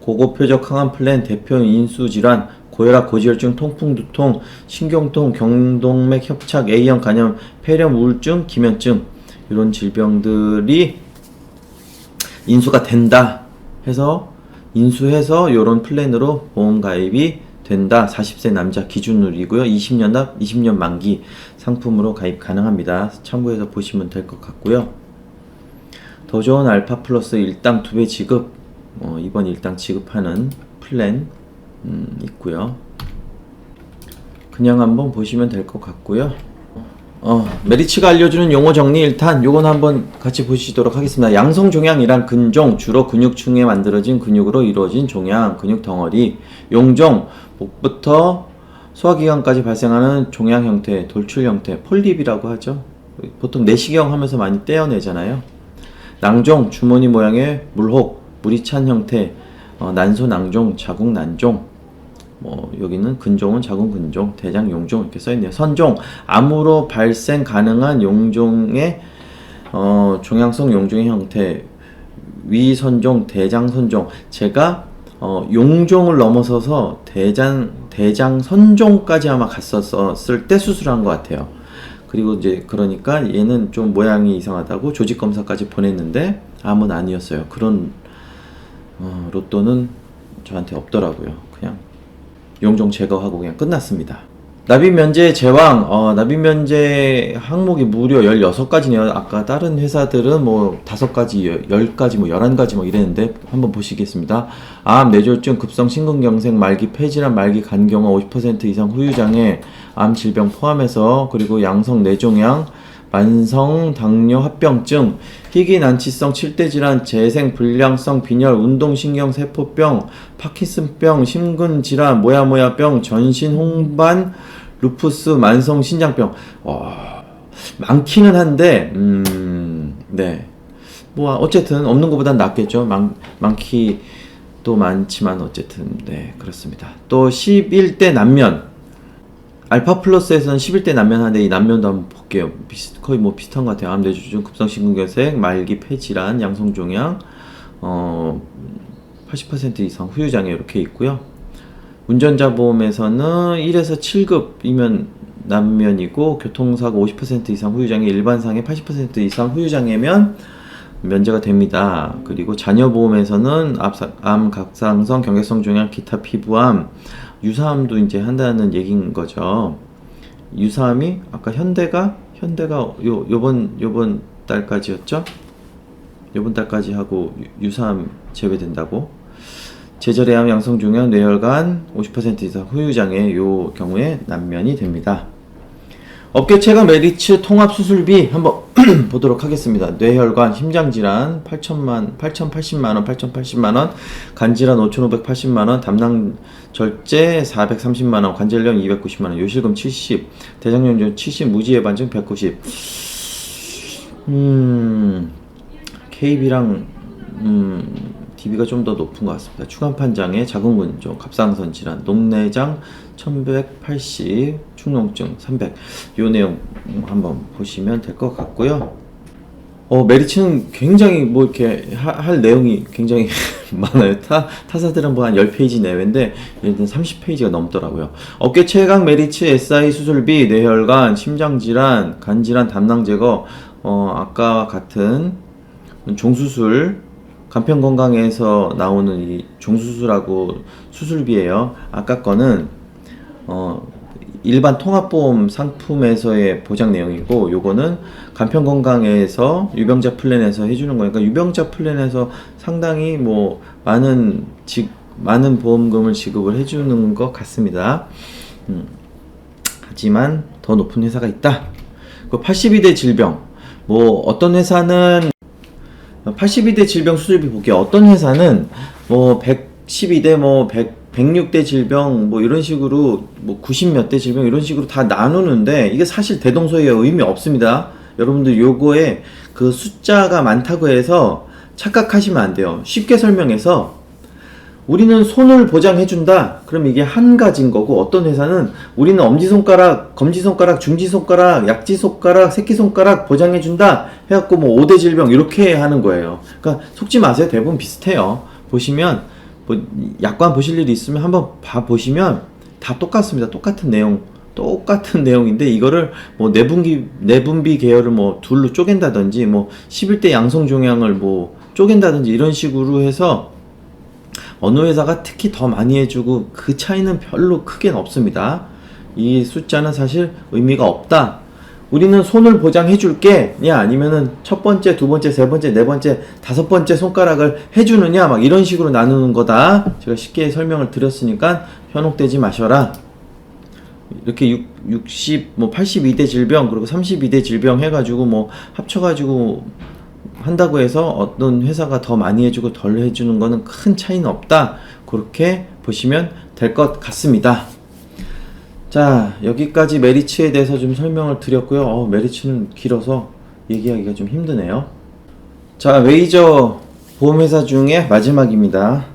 고고 표적 항암 플랜 대표 인수 질환 고혈압, 고지혈증, 통풍, 두통, 신경통, 경동맥 협착, A형 간염, 폐렴, 우울증, 기면증 이런 질병들이 인수가 된다 해서 인수해서 이런 플랜으로 보험 가입이 된다. 40세 남자 기준으로이고요. 20년 납, 20년 만기 상품으로 가입 가능합니다. 참고해서 보시면 될 것 같고요. 더 좋은 알파 플러스 일당 2배 지급, 이번 일당 지급하는 플랜 있고요. 그냥 한번 보시면 될 것 같고요. 메리츠가 알려주는 용어 정리 일단 요건 한번 같이 보시도록 하겠습니다. 양성 종양이란 근종, 주로 근육층에 만들어진 근육으로 이루어진 종양, 근육 덩어리. 용종, 목부터 소화기관까지 발생하는 종양 형태, 돌출 형태, 폴립이라고 하죠. 보통 내시경 하면서 많이 떼어내잖아요. 낭종, 주머니 모양의 물혹, 물이 찬 형태, 난소 낭종, 자궁 난종. 여기는 근종은 자궁 근종, 대장 용종 이렇게 써있네요. 선종, 암으로 발생 가능한 용종의 종양성 용종의 형태, 위선종, 대장선종. 제가 용종을 넘어서서 대장선종까지 아마 갔었을 때 수술한 것 같아요. 그리고 이제 그러니까 얘는 좀 모양이 이상하다고 조직 검사까지 보냈는데 암은 아니었어요. 그런 로또는 저한테 없더라고요. 그냥 용종 제거하고 그냥 끝났습니다. 납입면제 제왕, 납입면제 항목이 무려 16가지네요. 아까 다른 회사들은 뭐 5가지, 10가지, 뭐 11가지 뭐 이랬는데 한번 보시겠습니다. 암, 뇌졸중, 급성 심근경색, 말기 폐질환, 말기 간경화 50% 이상 후유장애, 암 질병 포함해서, 그리고 양성 뇌종양, 만성 당뇨 합병증, 희귀난치성 7대 질환, 재생불량성 빈혈, 운동신경세포병, 파킨슨병, 심근질환, 모야모야병, 전신홍반, 루푸스, 만성신장병. 많기는 한데 네, 뭐 어쨌든 없는 것보단 낫겠죠. 많기도 많지만 어쨌든 네, 그렇습니다. 또 11대 난면, 알파 플러스에서는 11대 난면하는데 이 난면도 한번 볼게요. 거의 뭐 비슷한 것 같아요. 암, 뇌졸중, 급성심근경색, 말기 폐질환, 양성종양, 80% 이상 후유장애 이렇게 있고요. 운전자 보험에서는 1에서 7급이면 난면이고, 교통사고 50% 이상 후유장애, 일반상해 80% 이상 후유장애면 면제가 됩니다. 그리고 자녀보험에서는 암, 갑상선, 경계성 종양, 기타 피부암, 유사암도 이제 한다는 얘기인 거죠. 유사암이 아까 현대가 요번 달까지였죠? 요번 달까지 하고 유사암 제외된다고. 제절의암, 양성종양, 뇌혈관 50% 이상 후유장애 요 경우에 난면이 됩니다. 업계 최강 메리츠 통합 수술비 한번 보도록 하겠습니다. 뇌혈관, 심장질환 8,080만 원, 8,080만 원, 간질환 5,580만 원, 담낭 절제 430만 원, 관절염 290만 원, 요실금 70, 대장염 70, 무지해반증 190. KB랑 DB가 좀 더 높은 것 같습니다. 추간판장애, 자궁근종, 갑상선 질환, 녹내장 1180, 축농증 300. 요 내용 한번 보시면 될 것 같고요. 메리츠는 굉장히 뭐 이렇게 할 내용이 굉장히 많아요. 타사들은 뭐 한 10페이지 내외인데 얘는 30페이지가 넘더라고요. 업계 최강 메리츠 SI 수술비, 뇌혈관, 심장질환, 간질환, 담낭 제거, 아까와 같은 종수술, 간편건강에서 나오는 이 종수술하고 수술비예요. 아까 거는 일반 통합보험 상품에서의 보장 내용이고, 요거는 간편건강에서 유병자 플랜에서 해주는 거니까 유병자 플랜에서 상당히 뭐 많은 보험금을 지급을 해주는 것 같습니다. 하지만 더 높은 회사가 있다. 그 82대 질병, 뭐 어떤 회사는 82대 질병 수술비 볼게요. 어떤 회사는 뭐 112대 뭐 106대 질병 뭐 이런 식으로 뭐 90몇 대 질병 이런 식으로 다 나누는데, 이게 사실 대동소이의 의미 없습니다. 여러분들 요거에 그 숫자가 많다고 해서 착각하시면 안 돼요. 쉽게 설명해서, 우리는 손을 보장해준다. 그럼 이게 한 가지인 거고, 어떤 회사는 우리는 엄지손가락, 검지손가락, 중지손가락, 약지손가락, 새끼손가락 보장해준다 해갖고 뭐 5대 질병 이렇게 하는 거예요. 그러니까 속지 마세요. 대부분 비슷해요. 보시면 뭐 약관 보실 일이 있으면 한번 봐보시면 다 똑같습니다. 똑같은 내용인데, 이거를 뭐 내분비 계열을 뭐 둘로 쪼갠다든지, 뭐 11대 양성종양을 뭐 쪼갠다든지 이런 식으로 해서 어느 회사가 특히 더 많이 해주고 그 차이는 별로 크게는 없습니다. 이 숫자는 사실 의미가 없다. 우리는 손을 보장해줄게 냐, 아니면은 첫 번째, 두 번째, 세 번째, 네 번째, 다섯 번째 손가락을 해주느냐, 막 이런 식으로 나누는 거다. 제가 쉽게 설명을 드렸으니까 현혹되지 마셔라. 이렇게 82대 질병 그리고 32대 질병 해가지고 뭐 합쳐가지고 한다고 해서 어떤 회사가 더 많이 해주고 덜 해주는 거는 큰 차이는 없다. 그렇게 보시면 될 것 같습니다. 자, 여기까지 메리츠에 대해서 좀 설명을 드렸고요. 메리츠는 길어서 얘기하기가 좀 힘드네요. 자, 메이저 보험회사 중에 마지막입니다.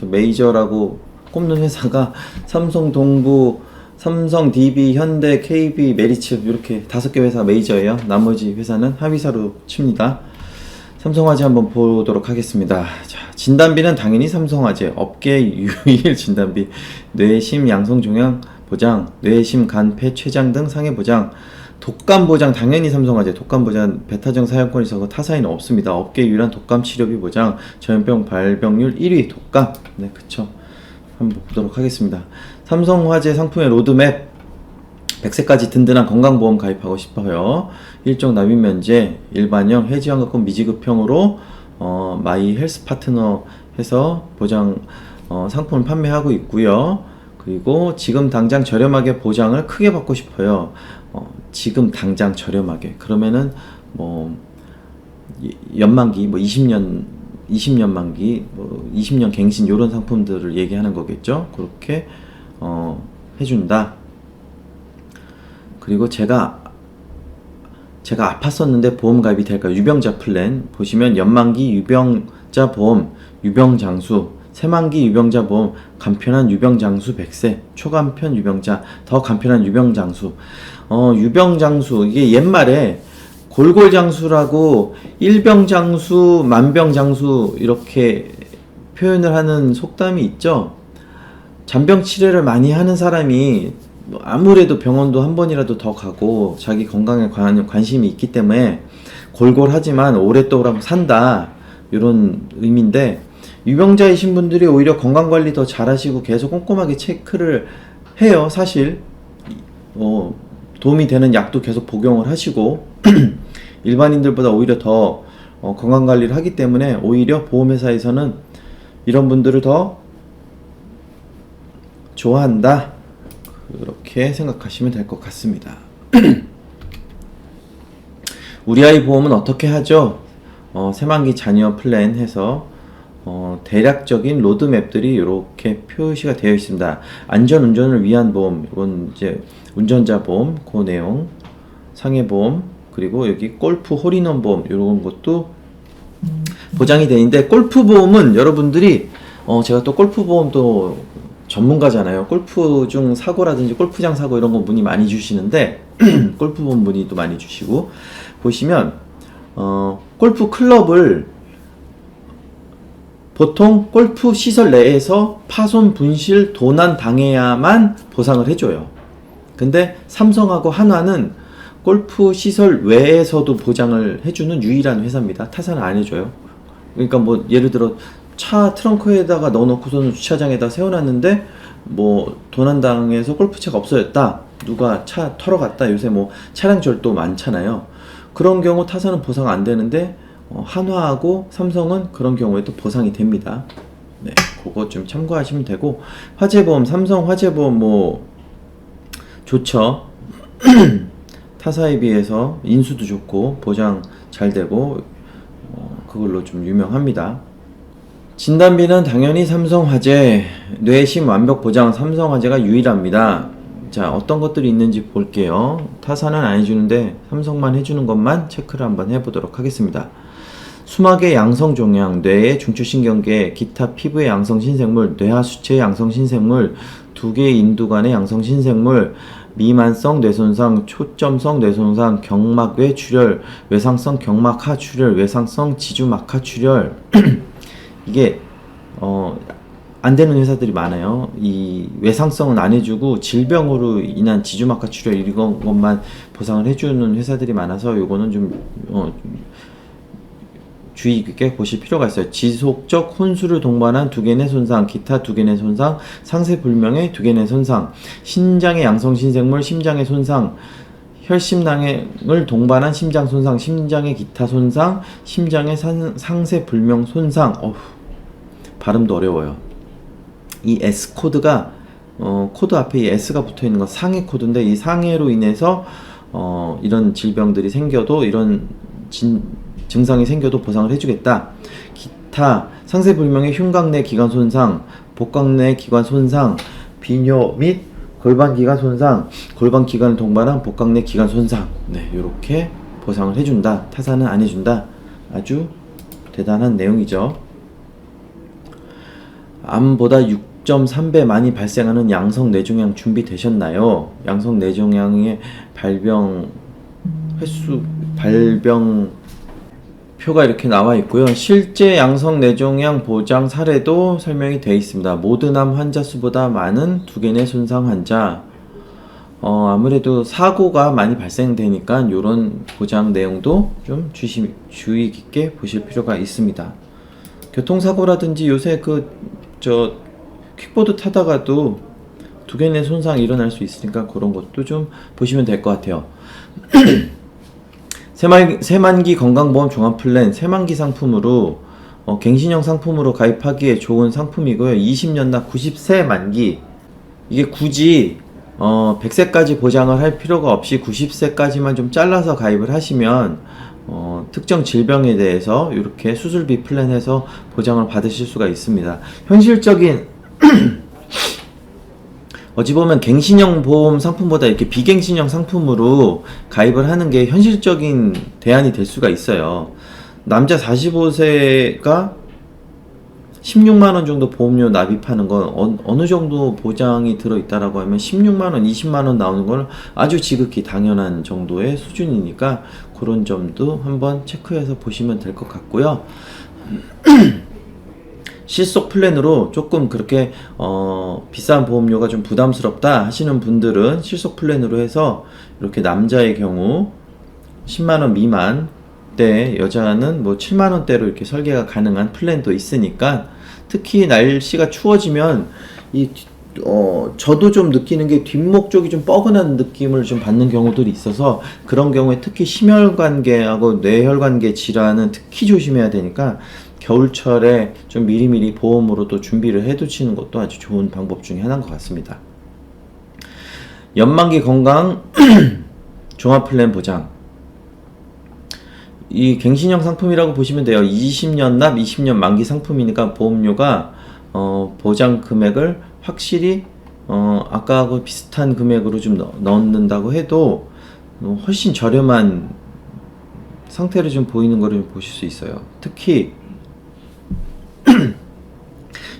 메이저라고 꼽는 회사가 삼성, 동부, 삼성, DB, 현대, KB, 메리츠 이렇게 5개 회사 메이저예요. 나머지 회사는 하위사로 칩니다. 삼성화재 한번 보도록 하겠습니다. 자, 진단비는 당연히 삼성화재, 업계 유일 진단비, 뇌심, 양성종양 보장, 뇌심, 간, 폐, 췌장 등 상해 보장, 독감 보장 당연히 삼성화재, 독감 보장, 베타정 사용권이 있어서 타사에는 없습니다. 업계 유일한 독감 치료비 보장, 전염병 발병률 1위 독감. 네, 그쵸. 한번 보도록 하겠습니다. 삼성화재 상품의 로드맵, 100세까지 든든한 건강보험 가입하고 싶어요. 일종 납입 면제, 일반형, 해지환급금 미지급형으로 마이 헬스 파트너 해서 보장 상품을 판매하고 있고요. 그리고 지금 당장 저렴하게 보장을 크게 받고 싶어요. 지금 당장 저렴하게. 그러면은 뭐 연만기 뭐 20년 만기, 뭐 20년 갱신 요런 상품들을 얘기하는 거겠죠. 그렇게 해준다. 그리고 제가 아팠었는데 보험 가입이 될까요? 유병자 플랜 보시면 연만기 유병자 보험, 유병장수, 새만기 유병자 보험, 간편한 유병장수 100세, 초간편 유병자, 더 간편한 유병장수. 유병장수, 이게 옛말에 골골장수라고 일병장수, 만병장수 이렇게 표현을 하는 속담이 있죠. 잔병 치료를 많이 하는 사람이 아무래도 병원도 한 번이라도 더 가고 자기 건강에 관심이 있기 때문에 골골하지만 오랫동안 산다, 이런 의미인데, 유병자이신 분들이 오히려 건강관리 더 잘하시고 계속 꼼꼼하게 체크를 해요. 사실 도움이 되는 약도 계속 복용을 하시고 일반인들보다 오히려 더 건강관리를 하기 때문에 오히려 보험회사에서는 이런 분들을 더 좋아한다, 그렇게 생각하시면 될 것 같습니다. 우리 아이 보험은 어떻게 하죠? 새만기 자녀 플랜 해서 대략적인 로드맵들이 이렇게 표시가 되어 있습니다. 안전 운전을 위한 보험, 이건 이제 운전자 보험, 그 내용, 상해 보험, 그리고 여기 골프 홀인원 보험 이런 것도 보장이 되는데, 골프 보험은 여러분들이 제가 또 골프 보험도 전문가잖아요. 골프 중 사고라든지 골프장 사고 이런 거 문의 많이 주시는데 골프 보험 문의도 많이 주시고, 보시면 골프 클럽을 보통 골프 시설 내에서 파손, 분실, 도난 당해야만 보상을 해줘요. 근데 삼성하고 한화는 골프 시설 외에서도 보장을 해주는 유일한 회사입니다. 타사는 안 해줘요. 그러니까 뭐 예를 들어 차 트렁크에다가 넣어놓고서는 주차장에다 세워놨는데 뭐 도난당해서 골프채가 없어졌다, 누가 차 털어갔다, 요새 뭐 차량 절도 많잖아요. 그런 경우 타사는 보상 안 되는데 한화하고 삼성은 그런 경우에 또 보상이 됩니다. 네, 그거 좀 참고하시면 되고, 화재보험, 삼성 화재보험 뭐 좋죠. 타사에 비해서 인수도 좋고 보장 잘 되고 그걸로 좀 유명합니다. 진단비는 당연히 삼성화재, 뇌심 완벽 보장 삼성화재가 유일합니다. 자, 어떤 것들이 있는지 볼게요. 타사는 안 해주는데 삼성만 해주는 것만 체크를 한번 해보도록 하겠습니다. 수막의 양성 종양, 뇌의 중추신경계, 기타 피부의 양성 신생물, 뇌하 수체의 양성 신생물, 두 개의 인두관의 양성 신생물, 미만성 뇌손상, 초점성 뇌손상, 경막외 출혈, 외상성 경막하 출혈, 외상성 지주막하 출혈. 이게 안 되는 회사들이 많아요. 이 외상성은 안 해주고 질병으로 인한 지주막하 출혈 이런 것만 보상을 해주는 회사들이 많아서 요거는 좀 주의 깊게 보실 필요가 있어요. 지속적 혼수를 동반한 두개내 손상, 기타 두개내 손상, 상세불명의 두개내 손상, 신장의 양성신생물, 심장의 손상, 혈심낭을 동반한 심장 손상, 심장의 기타 손상, 심장의 상세불명 손상. 발음도 어려워요. 이 S 코드가 코드 앞에 이 S가 붙어 있는 건 상해 코드인데, 이 상해로 인해서 이런 질병들이 생겨도, 이런 증상이 생겨도 보상을 해주겠다. 기타 상세불명의 흉곽내 기관 손상, 복강내 기관 손상, 비뇨 및 골반 기관 손상, 골반 기관을 동반한 복강내 기관 손상. 네, 이렇게 보상을 해준다. 타사는 안 해준다. 아주 대단한 내용이죠. 암보다 6.3배 많이 발생하는 양성 뇌종양 준비되셨나요? 양성 뇌종양의 발병 횟수, 발병 표가 이렇게 나와 있고요. 실제 양성 뇌종양 보장 사례도 설명이 되어 있습니다. 모든 암 환자 수보다 많은 두개내 손상 환자. 아무래도 사고가 많이 발생되니까 이런 보장 내용도 좀 주의 깊게 보실 필요가 있습니다. 교통사고라든지 요새 킥보드 타다가도 두개내 손상 일어날 수 있으니까 그런 것도 좀 보시면 될 것 같아요. 새만기 건강보험 종합플랜 새만기 상품으로 갱신형 상품으로 가입하기에 좋은 상품이고요. 20년나 90세 만기, 이게 굳이 100세까지 보장을 할 필요가 없이 90세까지만 좀 잘라서 가입을 하시면 특정 질병에 대해서 이렇게 수술비 플랜해서 보장을 받으실 수가 있습니다. 현실적인 어찌 보면 갱신형 보험 상품보다 이렇게 비갱신형 상품으로 가입을 하는 게 현실적인 대안이 될 수가 있어요. 남자 45세가 16만원 정도 보험료 납입하는 건 어느 정도 보장이 들어있다라고 하면 16만원, 20만원 나오는 건 아주 지극히 당연한 정도의 수준이니까 그런 점도 한번 체크해서 보시면 될 것 같고요. 실속 플랜으로 조금 그렇게 비싼 보험료가 좀 부담스럽다 하시는 분들은 실속 플랜으로 해서 이렇게 남자의 경우 10만원 미만 대, 여자는 뭐 7만원대로 이렇게 설계가 가능한 플랜도 있으니까, 특히 날씨가 추워지면 저도 좀 느끼는 게 뒷목 쪽이 좀 뻐근한 느낌을 좀 받는 경우들이 있어서, 그런 경우에 특히 심혈관계하고 뇌혈관계 질환은 특히 조심해야 되니까 겨울철에 좀 미리미리 보험으로 또 준비를 해두시는 것도 아주 좋은 방법 중에 하나인 것 같습니다. 연만기 건강 종합플랜 보장. 이 갱신형 상품이라고 보시면 돼요. 20년 납, 20년 만기 상품이니까 보험료가 보장 금액을 확실히 아까하고 비슷한 금액으로 좀 넣는다고 해도 훨씬 저렴한 상태를 좀 보이는 거를 보실 수 있어요. 특히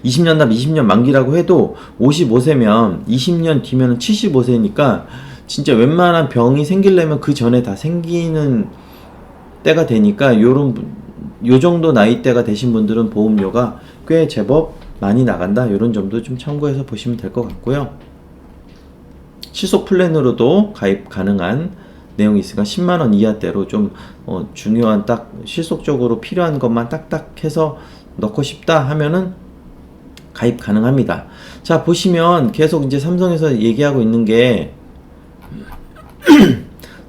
20년 납, 20년 만기라고 해도 55세면 20년 뒤면 75세니까 진짜 웬만한 병이 생기려면 그 전에 다 생기는 때가 되니까 요 정도 나이대가 되신 분들은 보험료가 꽤 제법 많이 나간다. 요런 점도 좀 참고해서 보시면 될 것 같고요. 실속 플랜으로도 가입 가능한 내용이 있으니까 10만원 이하대로 좀 중요한 딱 실속적으로 필요한 것만 딱딱 해서 넣고 싶다 하면은 가입 가능합니다. 자, 보시면 계속 이제 삼성에서 얘기하고 있는 게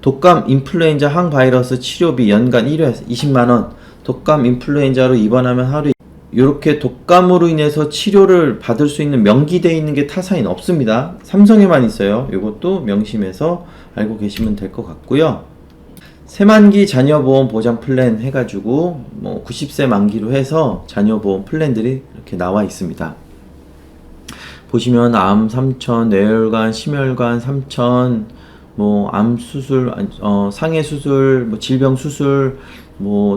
독감 인플루엔자 항바이러스 치료비 연간 1회 20만원, 독감 인플루엔자로 입원하면 하루, 이렇게 독감으로 인해서 치료를 받을 수 있는 명기되어 있는 게 타사엔 없습니다. 삼성에만 있어요. 이것도 명심해서 알고 계시면 될 것 같고요. 새만기 자녀보험 보장 플랜 해가지고 90세 만기로 해서 자녀보험 플랜들이 이렇게 나와 있습니다. 보시면 암 3천, 뇌혈관, 심혈관 3천, 암 수술, 상해 수술, 질병 수술,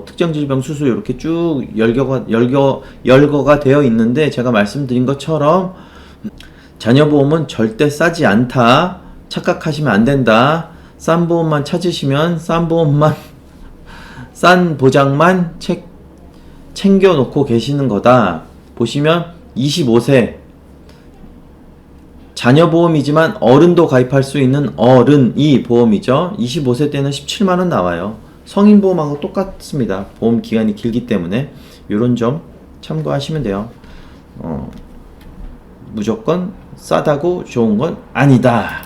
특정 질병 수술 이렇게 쭉 열거가 되어 있는데, 제가 말씀드린 것처럼 자녀보험은 절대 싸지 않다. 착각하시면 안 된다. 싼 보험만 찾으시면 싼 보장만 챙겨 놓고 계시는 거다. 보시면 25세 자녀보험이지만 어른도 가입할 수 있는 어른이 보험이죠. 25세 때는 17만원 나와요. 성인보험하고 똑같습니다. 보험 기간이 길기 때문에 이런 점 참고하시면 돼요. 무조건 싸다고 좋은 건 아니다.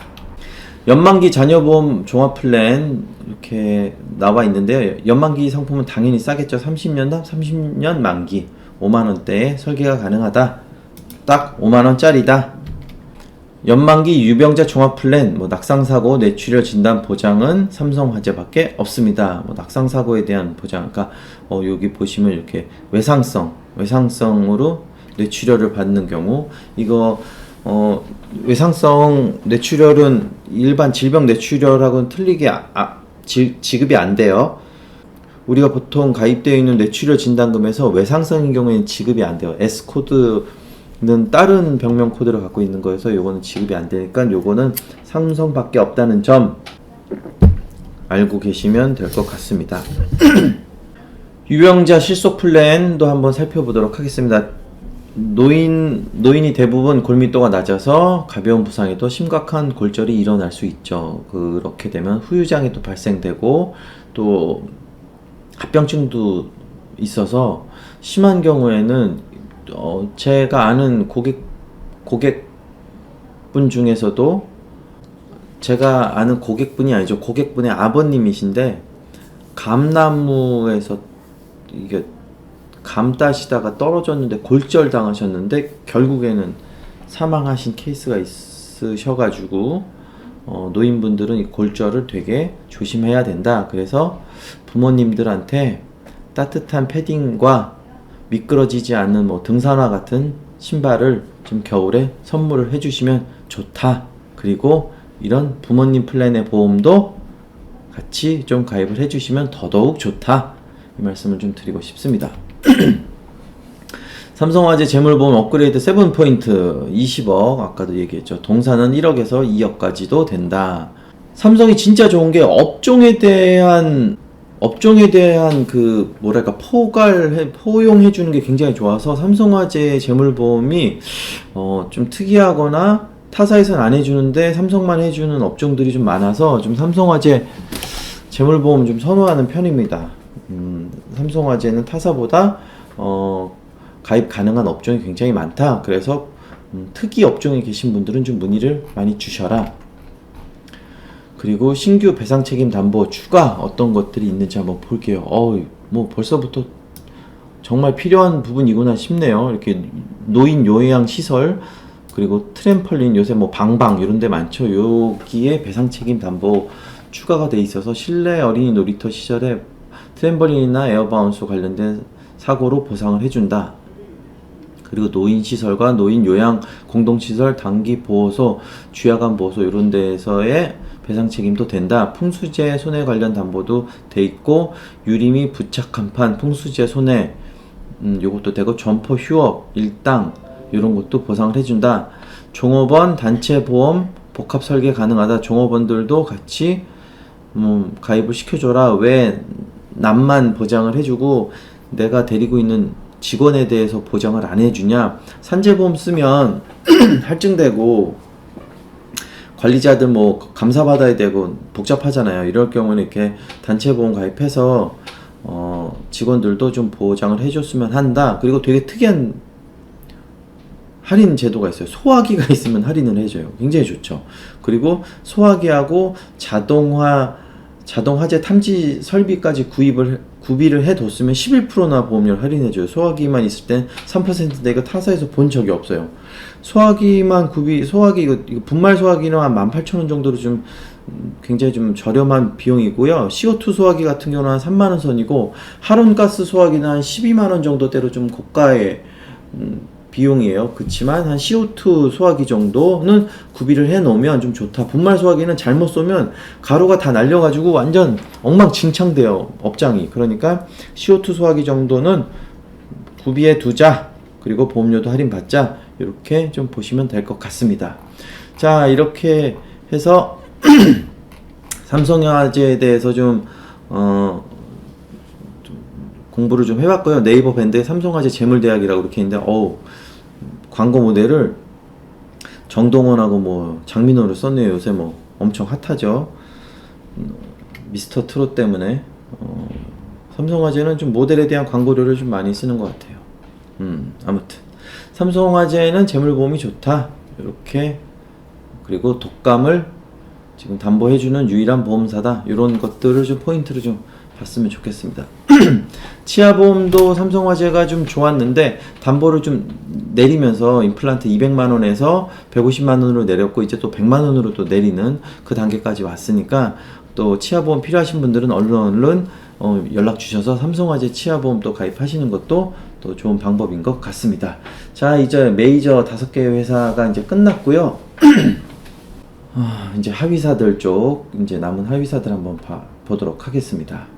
연만기 자녀보험 종합플랜 이렇게 나와 있는데요. 연만기 상품은 당연히 싸겠죠. 30년 납, 30년 만기 5만원대에 설계가 가능하다. 딱 5만원짜리다. 연만기 유병자 종합플랜, 낙상사고 뇌출혈 진단 보장은 삼성화재밖에 없습니다. 낙상사고에 대한 보장, 그러니까 여기 보시면 이렇게 외상성으로 뇌출혈을 받는 경우, 이거 외상성 뇌출혈은 일반 질병 뇌출혈하고는 틀리게 지급이 안 돼요. 우리가 보통 가입되어 있는 뇌출혈 진단금에서 외상성인 경우에는 지급이 안 돼요. S코드는 다른 병명 코드를 갖고 있는 거여서 요거는 지급이 안 되니까 요거는 삼성밖에 없다는 점 알고 계시면 될 것 같습니다. 유병자 실속 플랜도 한번 살펴보도록 하겠습니다. 노인이 대부분 골밀도가 낮아서 가벼운 부상에도 심각한 골절이 일어날 수 있죠. 그렇게 되면 후유장애도 발생되고 또 합병증도 있어서 심한 경우에는 제가 아는 고객분 중에서도, 제가 아는 고객분이 아니죠. 고객분의 아버님이신데 감나무에서 이게 감 따시다가 떨어졌는데 골절 당하셨는데 결국에는 사망하신 케이스가 있으셔가지고 노인분들은 이 골절을 되게 조심해야 된다. 그래서 부모님들한테 따뜻한 패딩과 미끄러지지 않는 등산화 같은 신발을 좀 겨울에 선물을 해주시면 좋다. 그리고 이런 부모님 플랜의 보험도 같이 좀 가입을 해주시면 더더욱 좋다. 이 말씀을 좀 드리고 싶습니다. 삼성화재 재물보험 업그레이드 7포인트 20억, 아까도 얘기했죠. 동사는 1억에서 2억까지도 된다. 삼성이 진짜 좋은 게 업종에 대한 포용해 주는 게 굉장히 좋아서 삼성화재 재물보험이 좀 특이하거나 타사에서는 안 해주는데 삼성만 해주는 업종들이 좀 많아서 좀 삼성화재 재물보험 좀 선호하는 편입니다. 삼성화재는 타사보다 가입 가능한 업종이 굉장히 많다. 그래서 특이 업종에 계신 분들은 좀 문의를 많이 주셔라. 그리고 신규 배상 책임 담보 추가 어떤 것들이 있는지 한번 볼게요. 벌써부터 정말 필요한 부분이구나 싶네요. 이렇게 노인 요양 시설, 그리고 트램펄린, 요새 방방 이런 데 많죠. 여기에 배상 책임 담보 추가가 돼 있어서 실내 어린이 놀이터 시설에 트램벌린이나 에어바운스 관련된 사고로 보상을 해준다. 그리고 노인시설과 노인요양 공동시설, 단기보호소, 취약암보호소 이런 데에서의 배상 책임도 된다. 풍수재 손해 관련 담보도 돼 있고, 유리 및 부착 간판, 풍수재 손해 요것도 되고, 점포 휴업, 일당 이런 것도 보상을 해준다. 종업원 단체 보험 복합 설계 가능하다. 종업원들도 같이 가입을 시켜줘라. 왜 남만 보장을 해주고 내가 데리고 있는 직원에 대해서 보장을 안 해주냐. 산재보험 쓰면 할증되고 관리자들 뭐 감사받아야 되고 복잡하잖아요. 이럴 경우는 이렇게 단체보험 가입해서 직원들도 좀 보장을 해줬으면 한다. 그리고 되게 특이한 할인 제도가 있어요. 소화기가 있으면 할인을 해줘요. 굉장히 좋죠. 그리고 소화기하고 자동화재 탐지 설비까지 구비를 해뒀으면 11%나 보험료를 할인해줘요. 소화기만 있을 땐 3%인데 이거 타사에서 본 적이 없어요. 소화기만 소화기, 이거 분말 소화기는 한 18,000원 정도로 좀 굉장히 좀 저렴한 비용이고요. CO2 소화기 같은 경우는 한 3만원 선이고, 할온가스 소화기는 한 12만원 정도대로 좀 고가의 비용이에요. 그렇지만 한 CO2 소화기 정도는 구비를 해 놓으면 좀 좋다. 분말 소화기는 잘못 쏘면 가루가 다 날려가지고 완전 엉망진창돼요, 업장이. 그러니까 CO2 소화기 정도는 구비해 두자. 그리고 보험료도 할인 받자. 이렇게 좀 보시면 될 것 같습니다. 자, 이렇게 해서 삼성화재에 대해서 좀 공부를 좀 해봤고요. 네이버 밴드에 삼성화재 재물대학이라고 이렇게 있는데, 광고 모델을 정동원하고 뭐 장민호를 썼네요. 요새 뭐 엄청 핫하죠. 미스터 트롯 때문에. 삼성화재는 좀 모델에 대한 광고료를 좀 많이 쓰는 것 같아요. 아무튼 삼성화재는 재물보험이 좋다. 이렇게. 그리고 독감을 지금 담보해주는 유일한 보험사다. 이런 것들을 좀 포인트를 좀 봤으면 좋겠습니다. 치아보험도 삼성화재가 좀 좋았는데 담보를 좀 내리면서 임플란트 200만원에서 150만원으로 내렸고, 이제 또 100만원으로 또 내리는 그 단계까지 왔으니까, 또 치아보험 필요하신 분들은 얼른 연락 주셔서 삼성화재 치아보험 또 가입하시는 것도 또 좋은 방법인 것 같습니다. 자, 이제 메이저 5개 회사가 이제 끝났고요. 이제 하위사들 쪽, 이제 남은 하위사들 한번 보도록 하겠습니다.